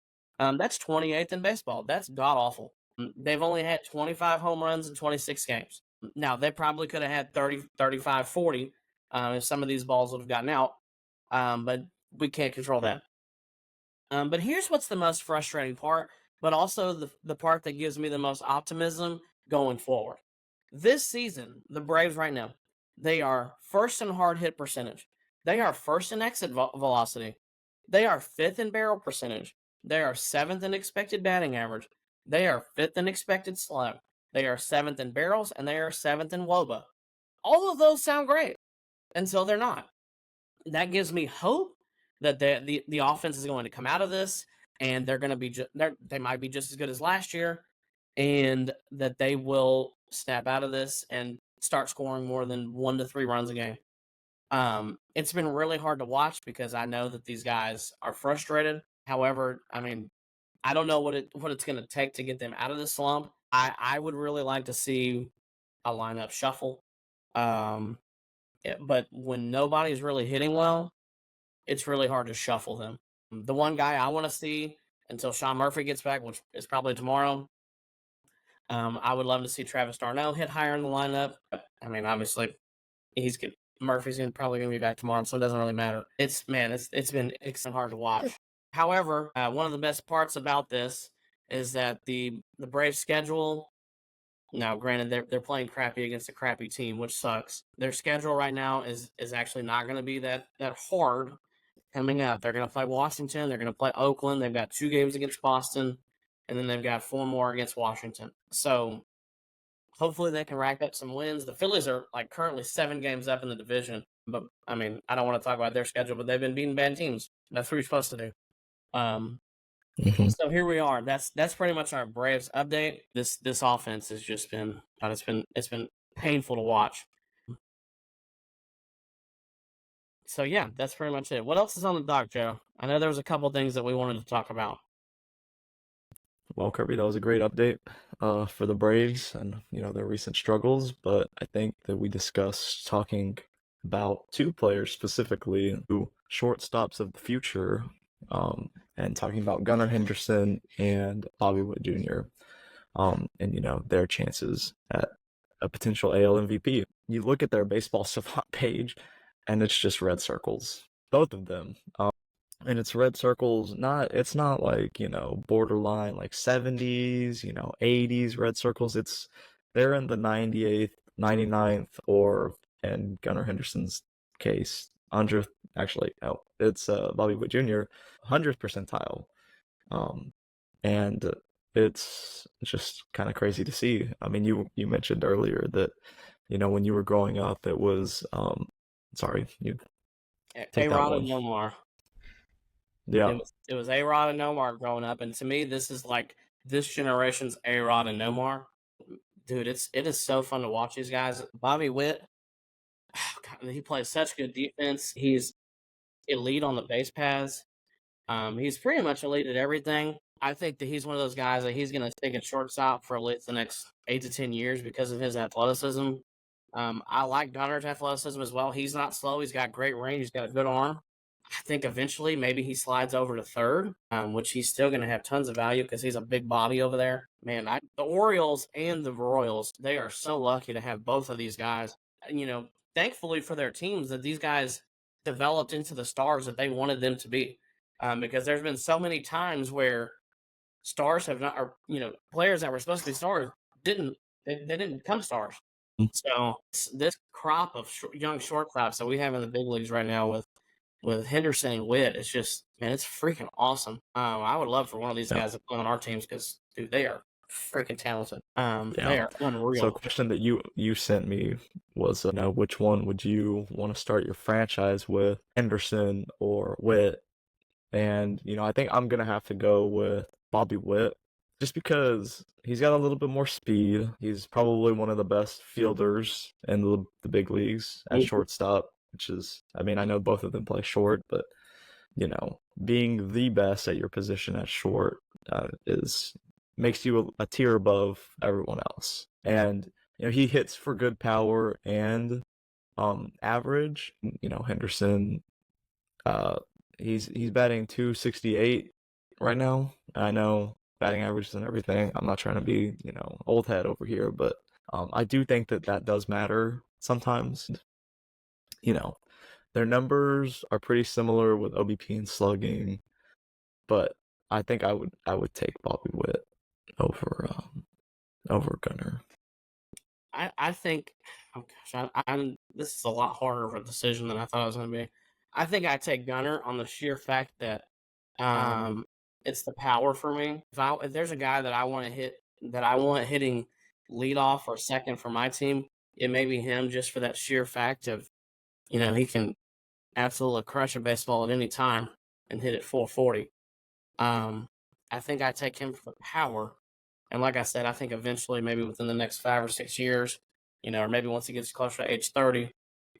That's 28th in baseball. That's god-awful. They've only had 25 home runs in 26 games. Now, they probably could have had 30, 35, 40 if some of these balls would have gotten out. But we can't control that. But here's what's the most frustrating part, but also the part that gives me the most optimism going forward. This season, the Braves right now, they are first in hard hit percentage. They are first in exit velocity. They are 5th in barrel percentage. They are 7th in expected batting average. They are 5th in expected slug. They are 7th in barrels, and they are 7th in WOBA. All of those sound great until they're not. That gives me hope that the offense is going to come out of this, and they're going to be they might be just as good as last year, and that they will snap out of this and start scoring more than 1 to 3 runs a game. It's been really hard to watch because I know that these guys are frustrated. However, I mean, I don't know what it's going to take to get them out of this slump. I would really like to see a lineup shuffle. But when nobody's really hitting well, it's really hard to shuffle them. The one guy I want to see until Sean Murphy gets back, which is probably tomorrow, I would love to see Travis d'Arnaud hit higher in the lineup. I mean, obviously, Murphy's probably going to be back tomorrow, so it doesn't really matter. It's been hard to watch. However, one of the best parts about this is that the Braves schedule. Now, granted, they're playing crappy against a crappy team, which sucks. Their schedule right now is actually not going to be that hard coming up. They're going to play Washington. They're going to play Oakland. They've got 2 games against Boston, and then they've got 4 more against Washington. So hopefully they can rack up some wins. The Phillies are currently 7 games up in the division. But, I mean, I don't want to talk about their schedule, but they've been beating bad teams. That's what you're supposed to do. So here we are. That's pretty much our Braves update. This offense has just been it's been painful to watch. So yeah, that's pretty much it. What else is on the dock, Joe? I know there was a couple things that we wanted to talk about. Well, Kirby, that was a great update for the Braves and their recent struggles. But I think that we discussed talking about two players specifically, who shortstops of the future, and talking about Gunnar Henderson and Bobby Witt Jr. And their chances at a potential AL MVP. You look at their baseball savant page, and it's just red circles, both of them. And it's red circles, it's not like, borderline like 70s, 80s red circles. They're in the 98th, 99th, or in Gunnar Henderson's case, 100th, actually, no, it's Bobby Witt Jr., 100th percentile. Um, and it's just kind of crazy to see. I mean, you mentioned earlier that, when you were growing up, it was, sorry, you take that A-Rod and one. Nomar. Yeah. It was A-Rod and Nomar growing up, and to me, this is like this generation's A-Rod and Nomar. Dude, it is so fun to watch these guys. Bobby Witt, God, he plays such good defense. He's elite on the base paths. He's pretty much elite at everything. I think that he's one of those guys that he's going to stick at shortstop for at least the next 8 to 10 years because of his athleticism. I like Gunner's athleticism as well. He's not slow. He's got great range. He's got a good arm. I think eventually maybe he slides over to third, which he's still going to have tons of value because he's a big body over there. Man, the Orioles and the Royals, they are so lucky to have both of these guys. Thankfully for their teams that these guys developed into the stars that they wanted them to be. Because there's been so many times where stars have not, or players that were supposed to be stars didn't. They didn't become stars. So this crop of young shortstops that we have in the big leagues right now with Henderson and Witt, it's just, man, it's freaking awesome. I would love for one of these guys to play on our teams because, dude, they are freaking talented. They are unreal. So a question that you sent me was, which one would you want to start your franchise with, Henderson or Witt? And, I think I'm going to have to go with Bobby Witt just because he's got a little bit more speed. He's probably one of the best fielders in the big leagues at shortstop, which is, I mean, I know both of them play short, but, being the best at your position at short makes you a tier above everyone else. And, he hits for good power and average. Henderson, he's batting 268 right now. I know batting averages and everything. I'm not trying to be, old head over here, but I do think that does matter sometimes. Their numbers are pretty similar with OBP and slugging, but I think I would take Bobby Witt over Gunnar. I think, oh gosh, this is a lot harder of a decision than I thought it was going to be. I think I take Gunnar on the sheer fact that it's the power for me. If there's a guy that I want to hit, that I want hitting leadoff or second for my team, it may be him just for that sheer fact of, he can absolutely crush a baseball at any time and hit it 440. I think I take him for the power. And like I said, I think eventually, maybe within the next 5 or 6 years, or maybe once he gets closer to age 30,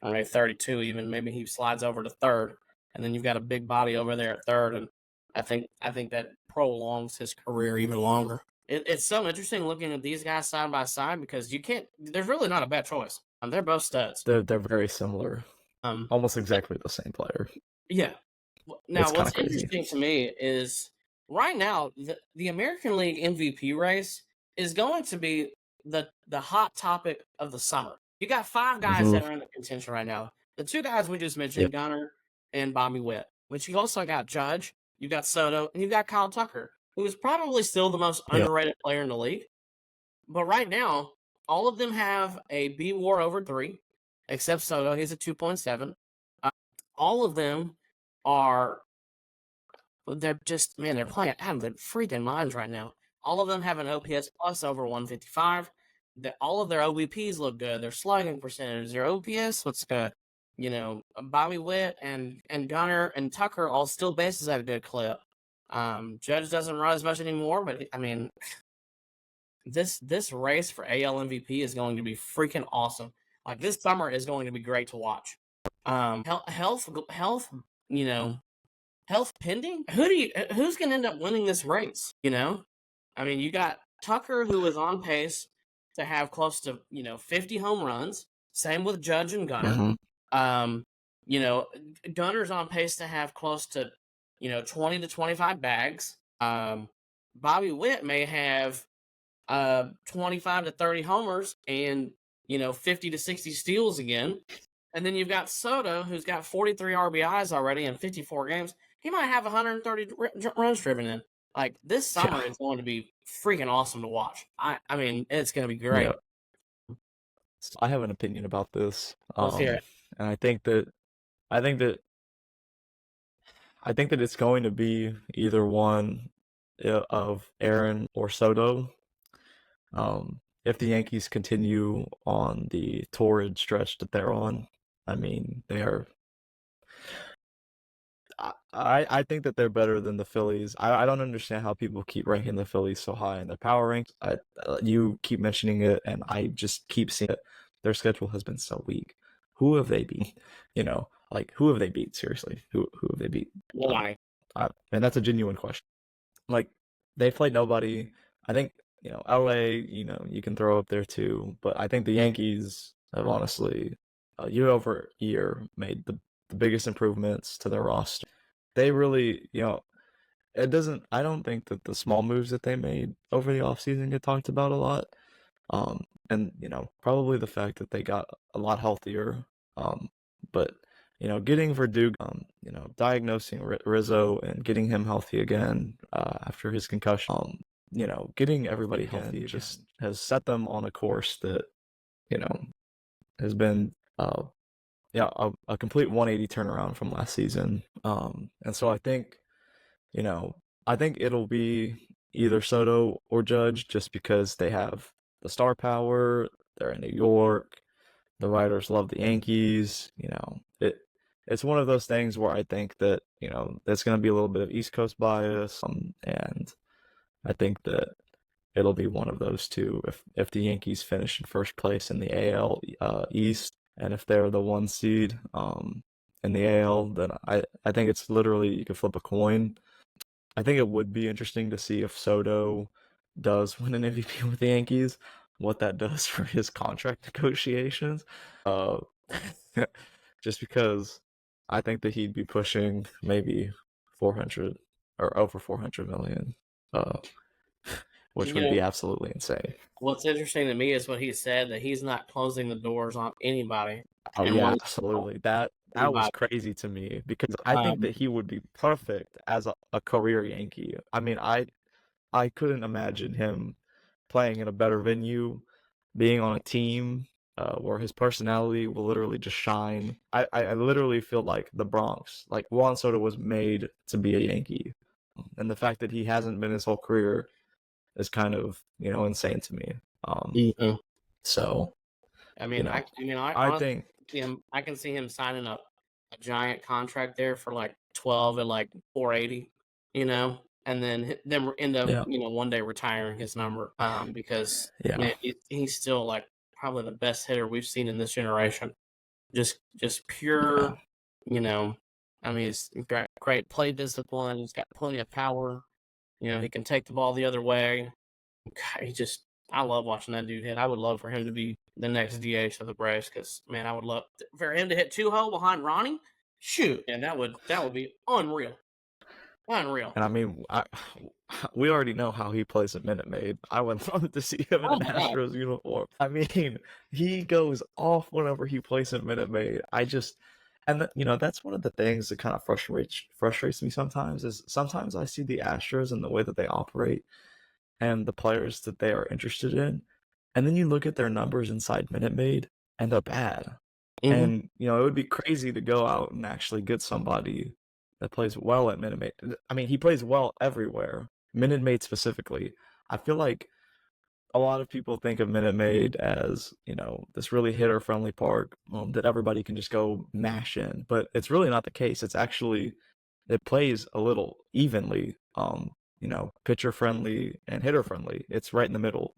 or maybe 32 even, maybe he slides over to third. And then you've got a big body over there at third. And I think that prolongs his career even longer. It's so interesting looking at these guys side by side because there's really not a bad choice. They're both studs. They're very similar. Almost exactly the same player. Yeah. Now, what's interesting to me is right now, the American League MVP race is going to be the hot topic of the summer. You got 5 guys that are in the contention right now. The 2 guys we just mentioned, Gunnar and Bobby Witt. But you also got Judge, you got Soto, and you got Kyle Tucker, who is probably still the most underrated player in the league. But right now, all of them have a B WAR over 3, except Soto. He's a 2.7. All of them they're just, man, they're playing out of their freaking minds right now. All of them have an OPS plus over 155. All of their OBPs look good. Their slugging percentage, their OPS looks good. Bobby Witt and Gunnar and Tucker all still bases at a good clip. Judge doesn't run as much anymore, but I mean, this race for AL MVP is going to be freaking awesome. Like, this summer is going to be great to watch. Health, health pending. Who's going to end up winning this race? I mean, you got Tucker, who is on pace to have close to 50 home runs. Same with Judge and Gunner. Mm-hmm. Um, you know, Gunner's on pace to have close to 20 to 25 bags. Bobby Witt may have 25 to 30 homers and 50 to 60 steals again. And then you've got Soto, who's got 43 RBIs already in 54 games. He might have 130 runs driven in. Like, this summer Yeah. is going to be freaking awesome to watch. I mean, it's going to be Yeah. great. So I have an opinion about this. Let's hear it. And I think that I think that it's going to be either one of Aaron or Soto. If the Yankees continue on the torrid stretch that they're on, I mean, they are. I think that they're better than the Phillies. I don't understand how people keep ranking the Phillies so high in their power ranks. You keep mentioning it, and I just keep seeing it. Their schedule has been so weak. Who have they beat? Like who have they beat? Seriously, who have they beat? Uh, Why? and that's a genuine question. Like they've played nobody. I think LA. You can throw up there too, but I think the Yankees have honestly, year over year, made the biggest improvements to their roster. They really, it doesn't. I don't think that the small moves that they made over the offseason get talked about a lot. And probably the fact that they got a lot healthier. But getting Verdugo, diagnosing Rizzo and getting him healthy again after his concussion, getting everybody healthy just has set them on a course that you know has been a complete 180 turnaround from last season. And so you know, I think it'll be either Soto or Judge just because they have the star power. They're in New York. The writers love the Yankees. It's one of those things where I think that there's going to be a little bit of East Coast bias, and I think that it'll be one of those two. If the Yankees finish in first place in the AL East, and if they're the one seed in the AL, then I think it's literally you could flip a coin. I think it would be interesting to see if Soto does win an MVP with the Yankees, what that does for his contract negotiations. Uh, just because I think that he'd be pushing maybe 400 or over 400 million, which You would know, be absolutely insane. what's interesting to me is what he said, that he's not closing the doors on anybody Oh and yeah, wants absolutely. That was anybody. crazy to me because I think Um, that he would be perfect as a career Yankee. I mean, I couldn't imagine him playing in a better venue, being on a team where his personality will literally just shine. I literally feel like the Bronx, like Juan Soto was made to be a Yankee. And the fact that he hasn't been his whole career is kind of, insane to me. mhm. So, I you mean, know, I I honestly think, see him. I can see him signing a giant contract there for like 12 and like 480, and then end up yeah, one day retiring his number because yeah, man, he's still like probably the best hitter we've seen in this generation. Just pure, yeah, you know. I mean, he's got great play discipline. He's got plenty of power. He can take the ball the other way. God, I love watching that dude hit. I would love for him to be the next DH of the Braves because, man, I would love for him to hit 2-hole behind Ronnie. Shoot, and that would be unreal, unreal. And I mean, we already know how he plays at Minute Maid. I would love to see him in Oh an my god, Astros uniform. I mean, he goes off whenever he plays at Minute Maid. That's one of the things that kind of frustrates me sometimes. Is sometimes I see the Astros and the way that they operate and the players that they are interested in, and then you look at their numbers inside Minute Maid, and they're bad. hmm And it would be crazy to go out and actually get somebody that plays well at Minute Maid. I mean, he plays well everywhere. Minute Maid specifically. I feel like a lot of people think of Minute Maid as, this really hitter friendly park that everybody can just go mash in. But it's really not the case. It plays a little evenly, pitcher friendly and hitter friendly. It's right in the middle.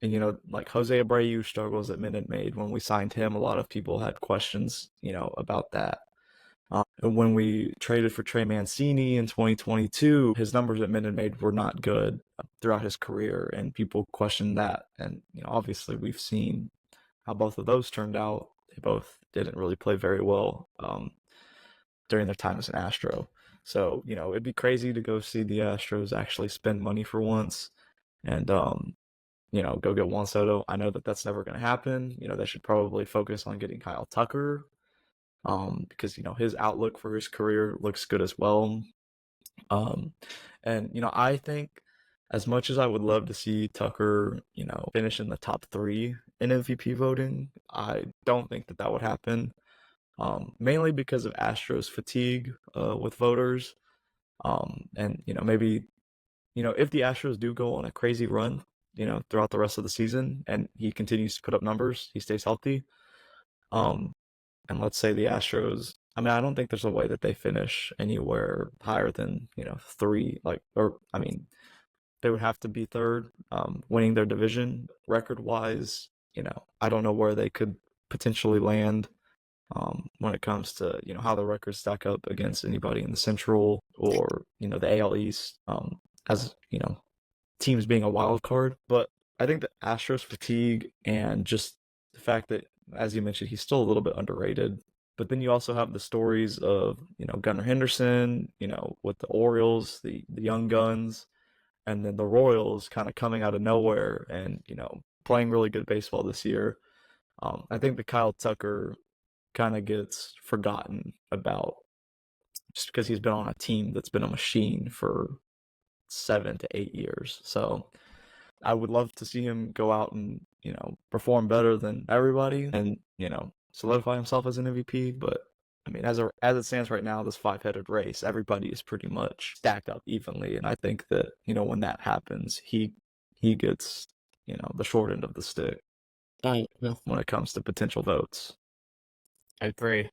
And like Jose Abreu struggles at Minute Maid. When we signed him, a lot of people had questions, about that. When we traded for Trey Mancini in 2022, his numbers at Minute Maid were not good throughout his career, and people questioned that. And obviously, we've seen how both of those turned out. They both didn't really play very well during their time as an Astro. So it'd be crazy to go see the Astros actually spend money for once, and go get Juan Soto. I know that that's never going to happen. They should probably focus on getting Kyle Tucker, because his outlook for his career looks good as well. And I think as much as I would love to see Tucker, finish in the top 3 in MVP voting, I don't think that would happen. Mainly because of Astros fatigue with voters. And maybe if the Astros do go on a crazy run, throughout the rest of the season, and he continues to put up numbers, he stays healthy. And let's say the Astros, I mean, I don't think there's a way that they finish anywhere higher than 3. They would have to be third, winning their division record wise. I don't know where they could potentially land when it comes to how the records stack up against anybody in the Central or the AL East, as teams being a wild card. But I think the Astros fatigue and just the fact that, as you mentioned, he's still a little bit underrated. But then you also have the stories of Gunnar Henderson, with the Orioles, the young guns, and then the Royals kind of coming out of nowhere and playing really good baseball this year. I think the Kyle Tucker kind of gets forgotten about just because he's been on a team that's been a machine for 7 to 8 years. So I would love to see him go out and perform better than everybody and solidify himself as an MVP. But I mean, as it stands right now, this 5-headed race, everybody is pretty much stacked up evenly, and I think that when that happens, he gets the short end of the stick when it comes to potential votes. I agree.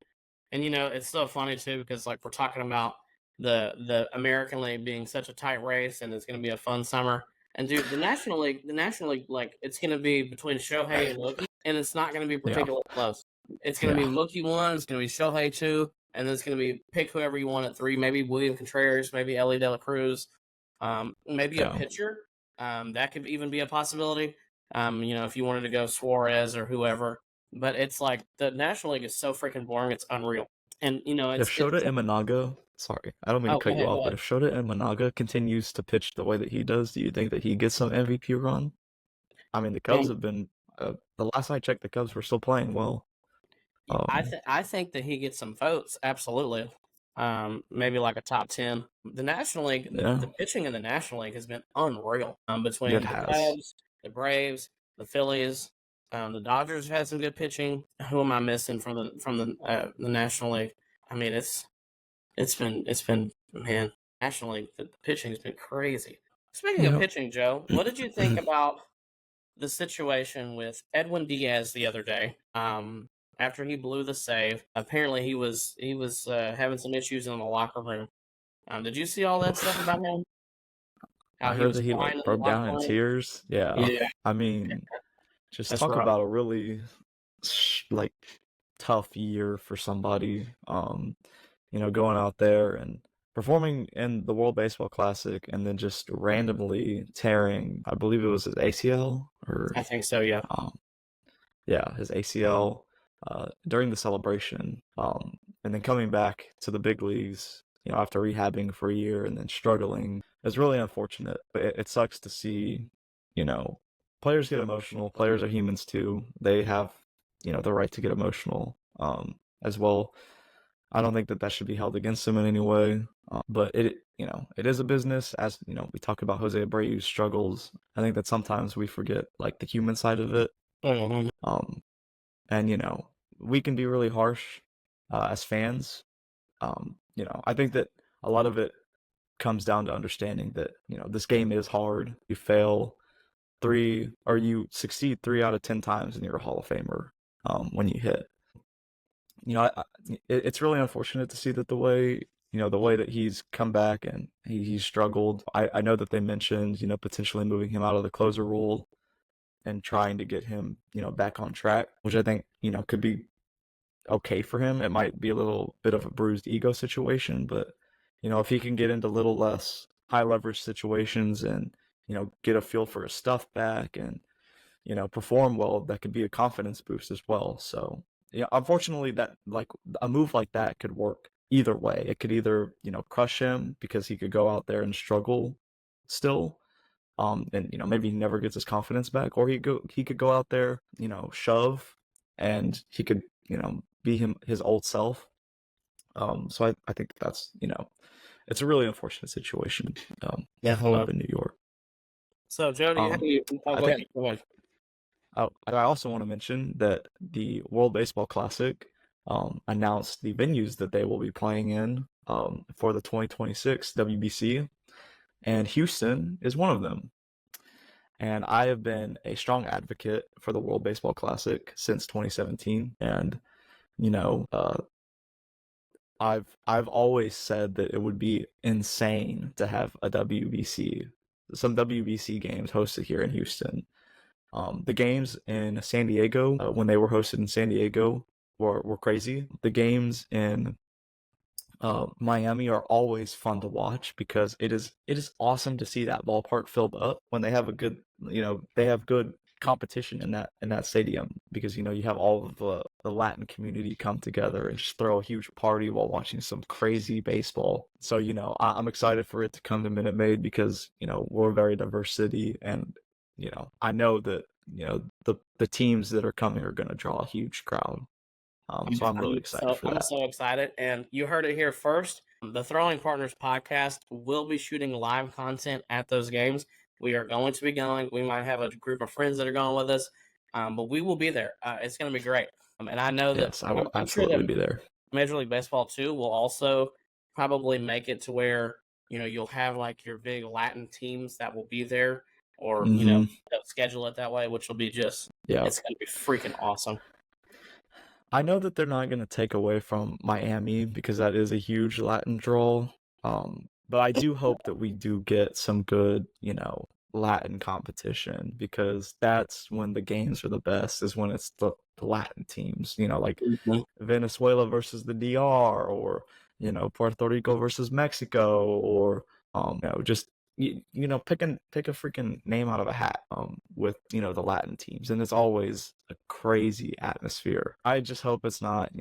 And it's so funny too because like we're talking about the American League being such a tight race and it's going to be a fun summer. And dude, the National League, like it's going to be between Shohei and Mookie, and it's not going to be particularly close. It's going to be Mookie 1, it's going to be Shohei 2, and then it's going to be pick whoever you want at 3. Maybe William Contreras, maybe Ellie De La Cruz, maybe a pitcher. That could even be a possibility. If you wanted to go Suarez or whoever. But it's like the National League is so freaking boring; it's unreal. And if Shota Imanaga, sorry, I don't mean to cut you off, but if Shota Imanaga continues to pitch the way that he does, do you think that he gets some MVP run? I mean, the Cubs have been. The last I checked, the Cubs were still playing well. I think that he gets some votes, absolutely. Maybe like a top 10. The National League, the pitching in the National League has been unreal. Between the Cubs, the Braves, the Phillies, the Dodgers have had some good pitching. Who am I missing from the National League? I mean, it's been man, National League. The pitching has been crazy. Speaking of pitching, Joe, what did you think about the situation with Edwin Diaz the other day? After he blew the save, apparently he was having some issues in the locker room. Did you see all that stuff about him? I heard that he broke down in tears. Yeah. I mean, just talk about a really tough year for somebody. Going out there and performing in the World Baseball Classic and then just randomly tearing, I believe it was his ACL, or I think so, yeah. His ACL during the celebration, and then coming back to the big leagues, after rehabbing for a year and then struggling. It's really unfortunate, but it sucks to see, players get emotional. Players are humans too. They have, the right to get emotional as well. I don't think that should be held against them in any way. But it is a business. As we talk about Jose Abreu's struggles. I think that sometimes we forget like the human side of it. And we can be really harsh as fans. I think that a lot of it comes down to understanding that this game is hard. You fail 3 or you succeed 3 out of 10 times and you're a Hall of Famer when you hit. It's really unfortunate to see that the way that he's come back and he's struggled. I know that they mentioned potentially moving him out of the closer role and trying to get him back on track, which I think could be okay for him. It might be a little bit of a bruised ego situation, but if he can get into little less high leverage situations and get a feel for his stuff back and perform well, that could be a confidence boost as well. So yeah, unfortunately, that like a move like that could work either way. It could either crush him because he could go out there and struggle still, and maybe he never gets his confidence back, or he could go out there, shove, and he could be his old self. So I think that's it's a really unfortunate situation Definitely. up in New York. So, Joe, do you have Um, any? Oh, I go think ahead. Go ahead. I also want to mention that the World Baseball Classic announced the venues that they will be playing in for the 2026 WBC, and Houston is one of them. And I have been a strong advocate for the World Baseball Classic since 2017, and you know, uh, I've always said that it would be insane to have some WBC games hosted here in Houston. The games in San Diego, when they were hosted in San Diego, were crazy. The games in Miami are always fun to watch because it is awesome to see that ballpark filled up when they have a good they have good competition in that stadium because you have all of the Latin community come together and just throw a huge party while watching some crazy baseball. So I'm excited for it to come to Minute Maid because we're a very diverse city, and I know that the teams that are coming are going to draw a huge crowd. So I'm really excited for I'm that. so excited, and you heard it here first. The Throwing Partners podcast will be shooting live content at those games. We are going to be going. We might have a group of friends that are going with us, but we will be there. It's going to be great, and I know that Yes, I will I'm sure that absolutely be there. Major League Baseball too will also probably make it to where you'll have like your big Latin teams that will be there, or Hmm. they'll schedule it that way, which will be just Yeah. it's going to be freaking awesome. I know that they're not going to take away from Miami because that is a huge Latin draw. But I do hope that we do get some good, Latin competition because that's when the games are the best, is when it's the Latin teams, like Mhm. Venezuela versus the DR, or Puerto Rico versus Mexico, or just pick a freaking name out of a hat with the Latin teams, and it's always a crazy atmosphere. I just hope it's not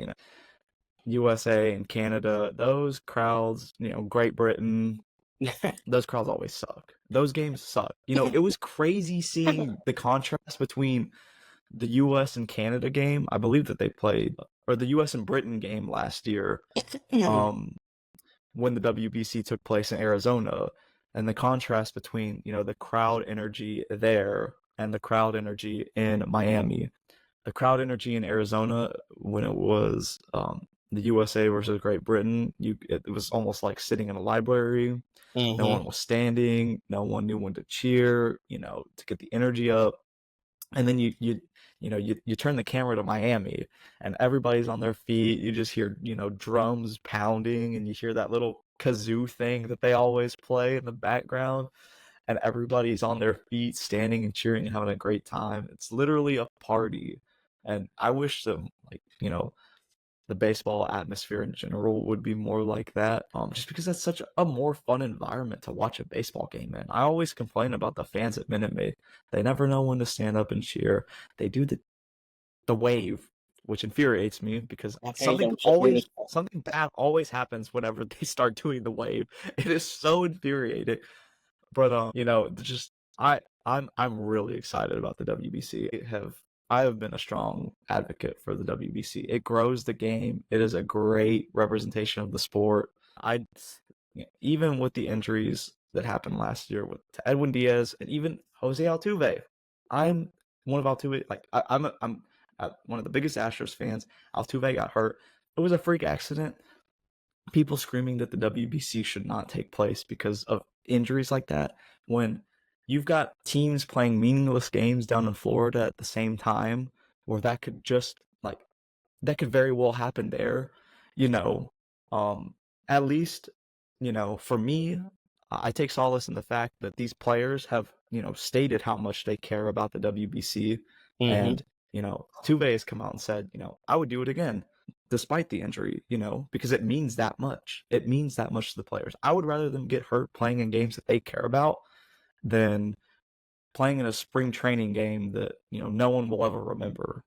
USA and Canada, those crowds, Great Britain, those crowds always suck. Those games suck. It was crazy seeing the contrast between the US and Canada game. I believe that they played, or the US and Britain game last year, um, when the WBC took place in Arizona, and the contrast between, the crowd energy there and the crowd energy in Miami. The crowd energy in Arizona when it was the USA versus Great Britain, it was almost like sitting in a library. No Mhm. one was standing, no one knew when to cheer, to get the energy up. And then you turn the camera to Miami, and everybody's on their feet. You just hear drums pounding, and you hear that little kazoo thing that they always play in the background, and everybody's on their feet standing and cheering and having a great time. It's literally a party. And I wish that, like, the baseball atmosphere in general would be more like that. Just because that's such a more fun environment to watch a baseball game in. I always complain about the fans at Minute Maid. They never know when to stand up and cheer. They do the wave, which infuriates me because I hate them. something bad always happens whenever they start doing the wave. It is so infuriating. But just I'm really excited about the WBC. I have been a strong advocate for the WBC. It grows the game. It is a great representation of the sport. I Even with the injuries that happened last year to Edwin Diaz and even Jose Altuve, I'm one of Altuve. Like I'm one of the biggest Astros fans. Altuve got hurt. It was a freak accident. People screaming that the WBC should not take place because of injuries like that, when you've got teams playing meaningless games down in Florida at the same time, where that could very well happen there, you know. At least, for me, I take solace in the fact that these players have, stated how much they care about the WBC, Mhm. and Tuve has come out and said, I would do it again. despite the injury, because it means that much. It means that much to the players. I would rather them get hurt playing in games that they care about than playing in a spring training game that, no one will ever remember.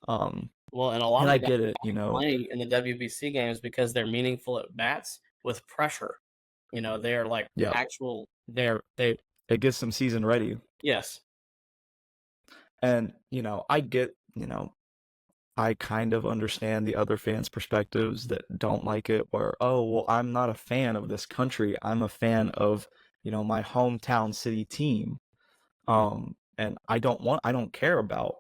Well, and a lot And of I the guys get it, playing in the WBC games because they're meaningful at bats with pressure. They're like yeah, actual. it gets them season ready. Yes. And, I get, I kind of understand the other fans' perspectives that don't like it, where, oh, well, I'm not a fan of this country. I'm a fan of, my hometown city team. And I don't care about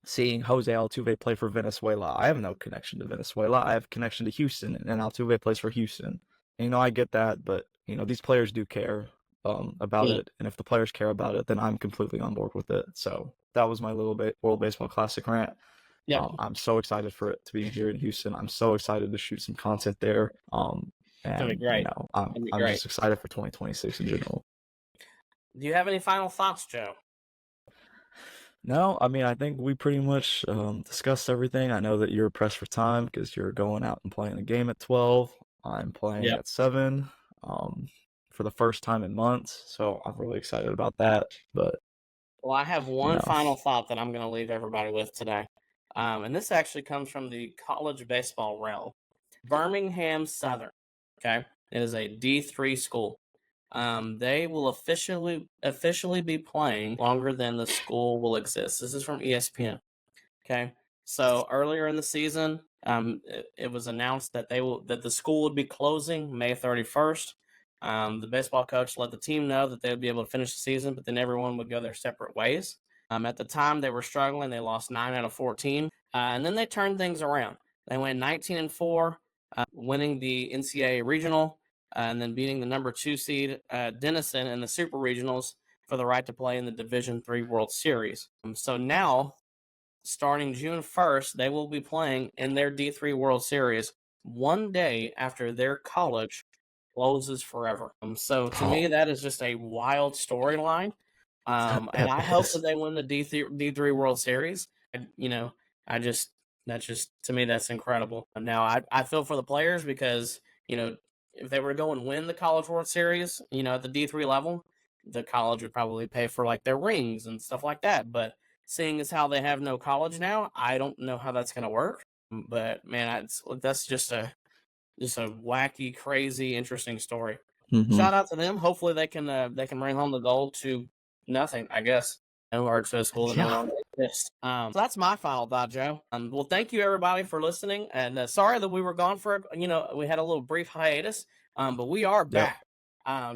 seeing Jose Altuve play for Venezuela. I have no connection to Venezuela. I have a connection to Houston, and Altuve plays for Houston. And, I get that, but, these players do care about Yeah. it. And if the players care about it, then I'm completely on board with it. So that was my little bit World Baseball Classic rant. Yeah. I'm so excited for it to be here in Houston. I'm so excited to shoot some content there. That'd be great. I'm just excited for 2026 in general. Do you have any final thoughts, Joe? No, I mean, I think we pretty much discussed everything. I know that you're pressed for time because you're going out and playing a game at 12. I'm playing at 7 for the first time in months, so I'm really excited about that. But well, I have one final thought that I'm going to leave everybody with today. And this actually comes from the college baseball realm. Birmingham Southern, okay? It is a D3 school. They will officially be playing longer than the school will exist. This is from ESPN. Okay. So earlier in the season, it was announced that that the school would be closing May 31st. The baseball coach let the team know that they would be able to finish the season, but then everyone would go their separate ways. At the time, they were struggling. They lost 9 out of 14, and then they turned things around. They went 19-4, winning the NCAA regional, and then beating the number 2 seed Denison in the Super Regionals for the right to play in the Division III World Series. So now, starting June 1st, they will be playing in their D3 World Series one day after their college closes forever. So to me, that is just a wild storyline. And I hope that they win the D3 World Series. That's just, to me, that's incredible. Now, I feel for the players because, if they were to go and win the College World Series, at the D3 level, the college would probably pay for like their rings and stuff like that. But seeing as how they have no college now, I don't know how that's going to work. But man, that's just a wacky, crazy, interesting story. Mm-hmm. Shout out to them. Hopefully they can bring home the gold to nothing, I guess. No arts school that no longer exists. So that's my final thought, Joe. Well, thank you everybody for listening, and sorry that we were gone for we had a little brief hiatus, but we are back.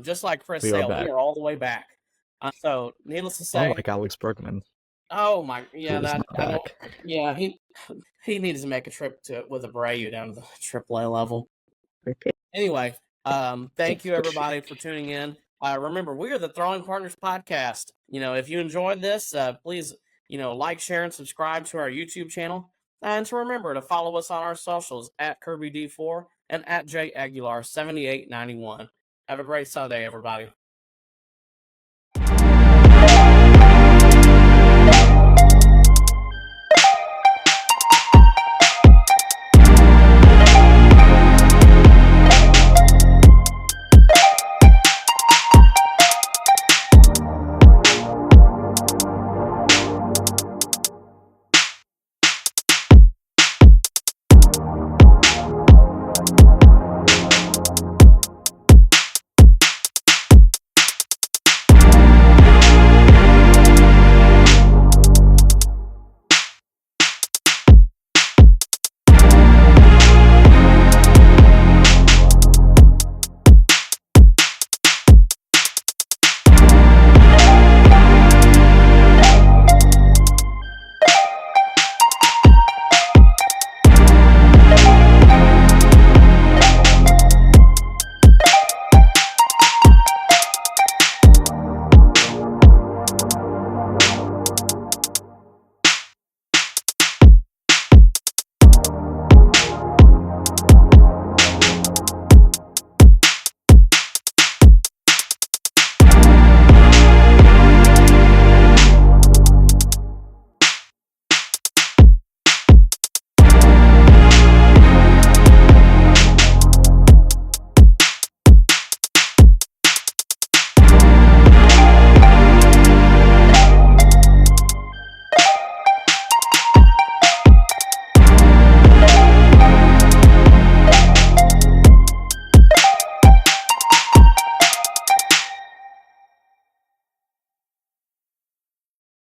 Just like Chris Sale, we are all the way back. So needless to say, like Alex Berkman. Oh my, yeah, he needs to make a trip with Abreu down to the AAA level. Anyway, thank you everybody for tuning in. Remember, we are the Throwing Partners podcast. If you enjoyed this, please, like, share, and subscribe to our YouTube channel. And to remember to follow us on our socials at KirbyD4 and at JAguilar7891. Have a great Sunday, everybody.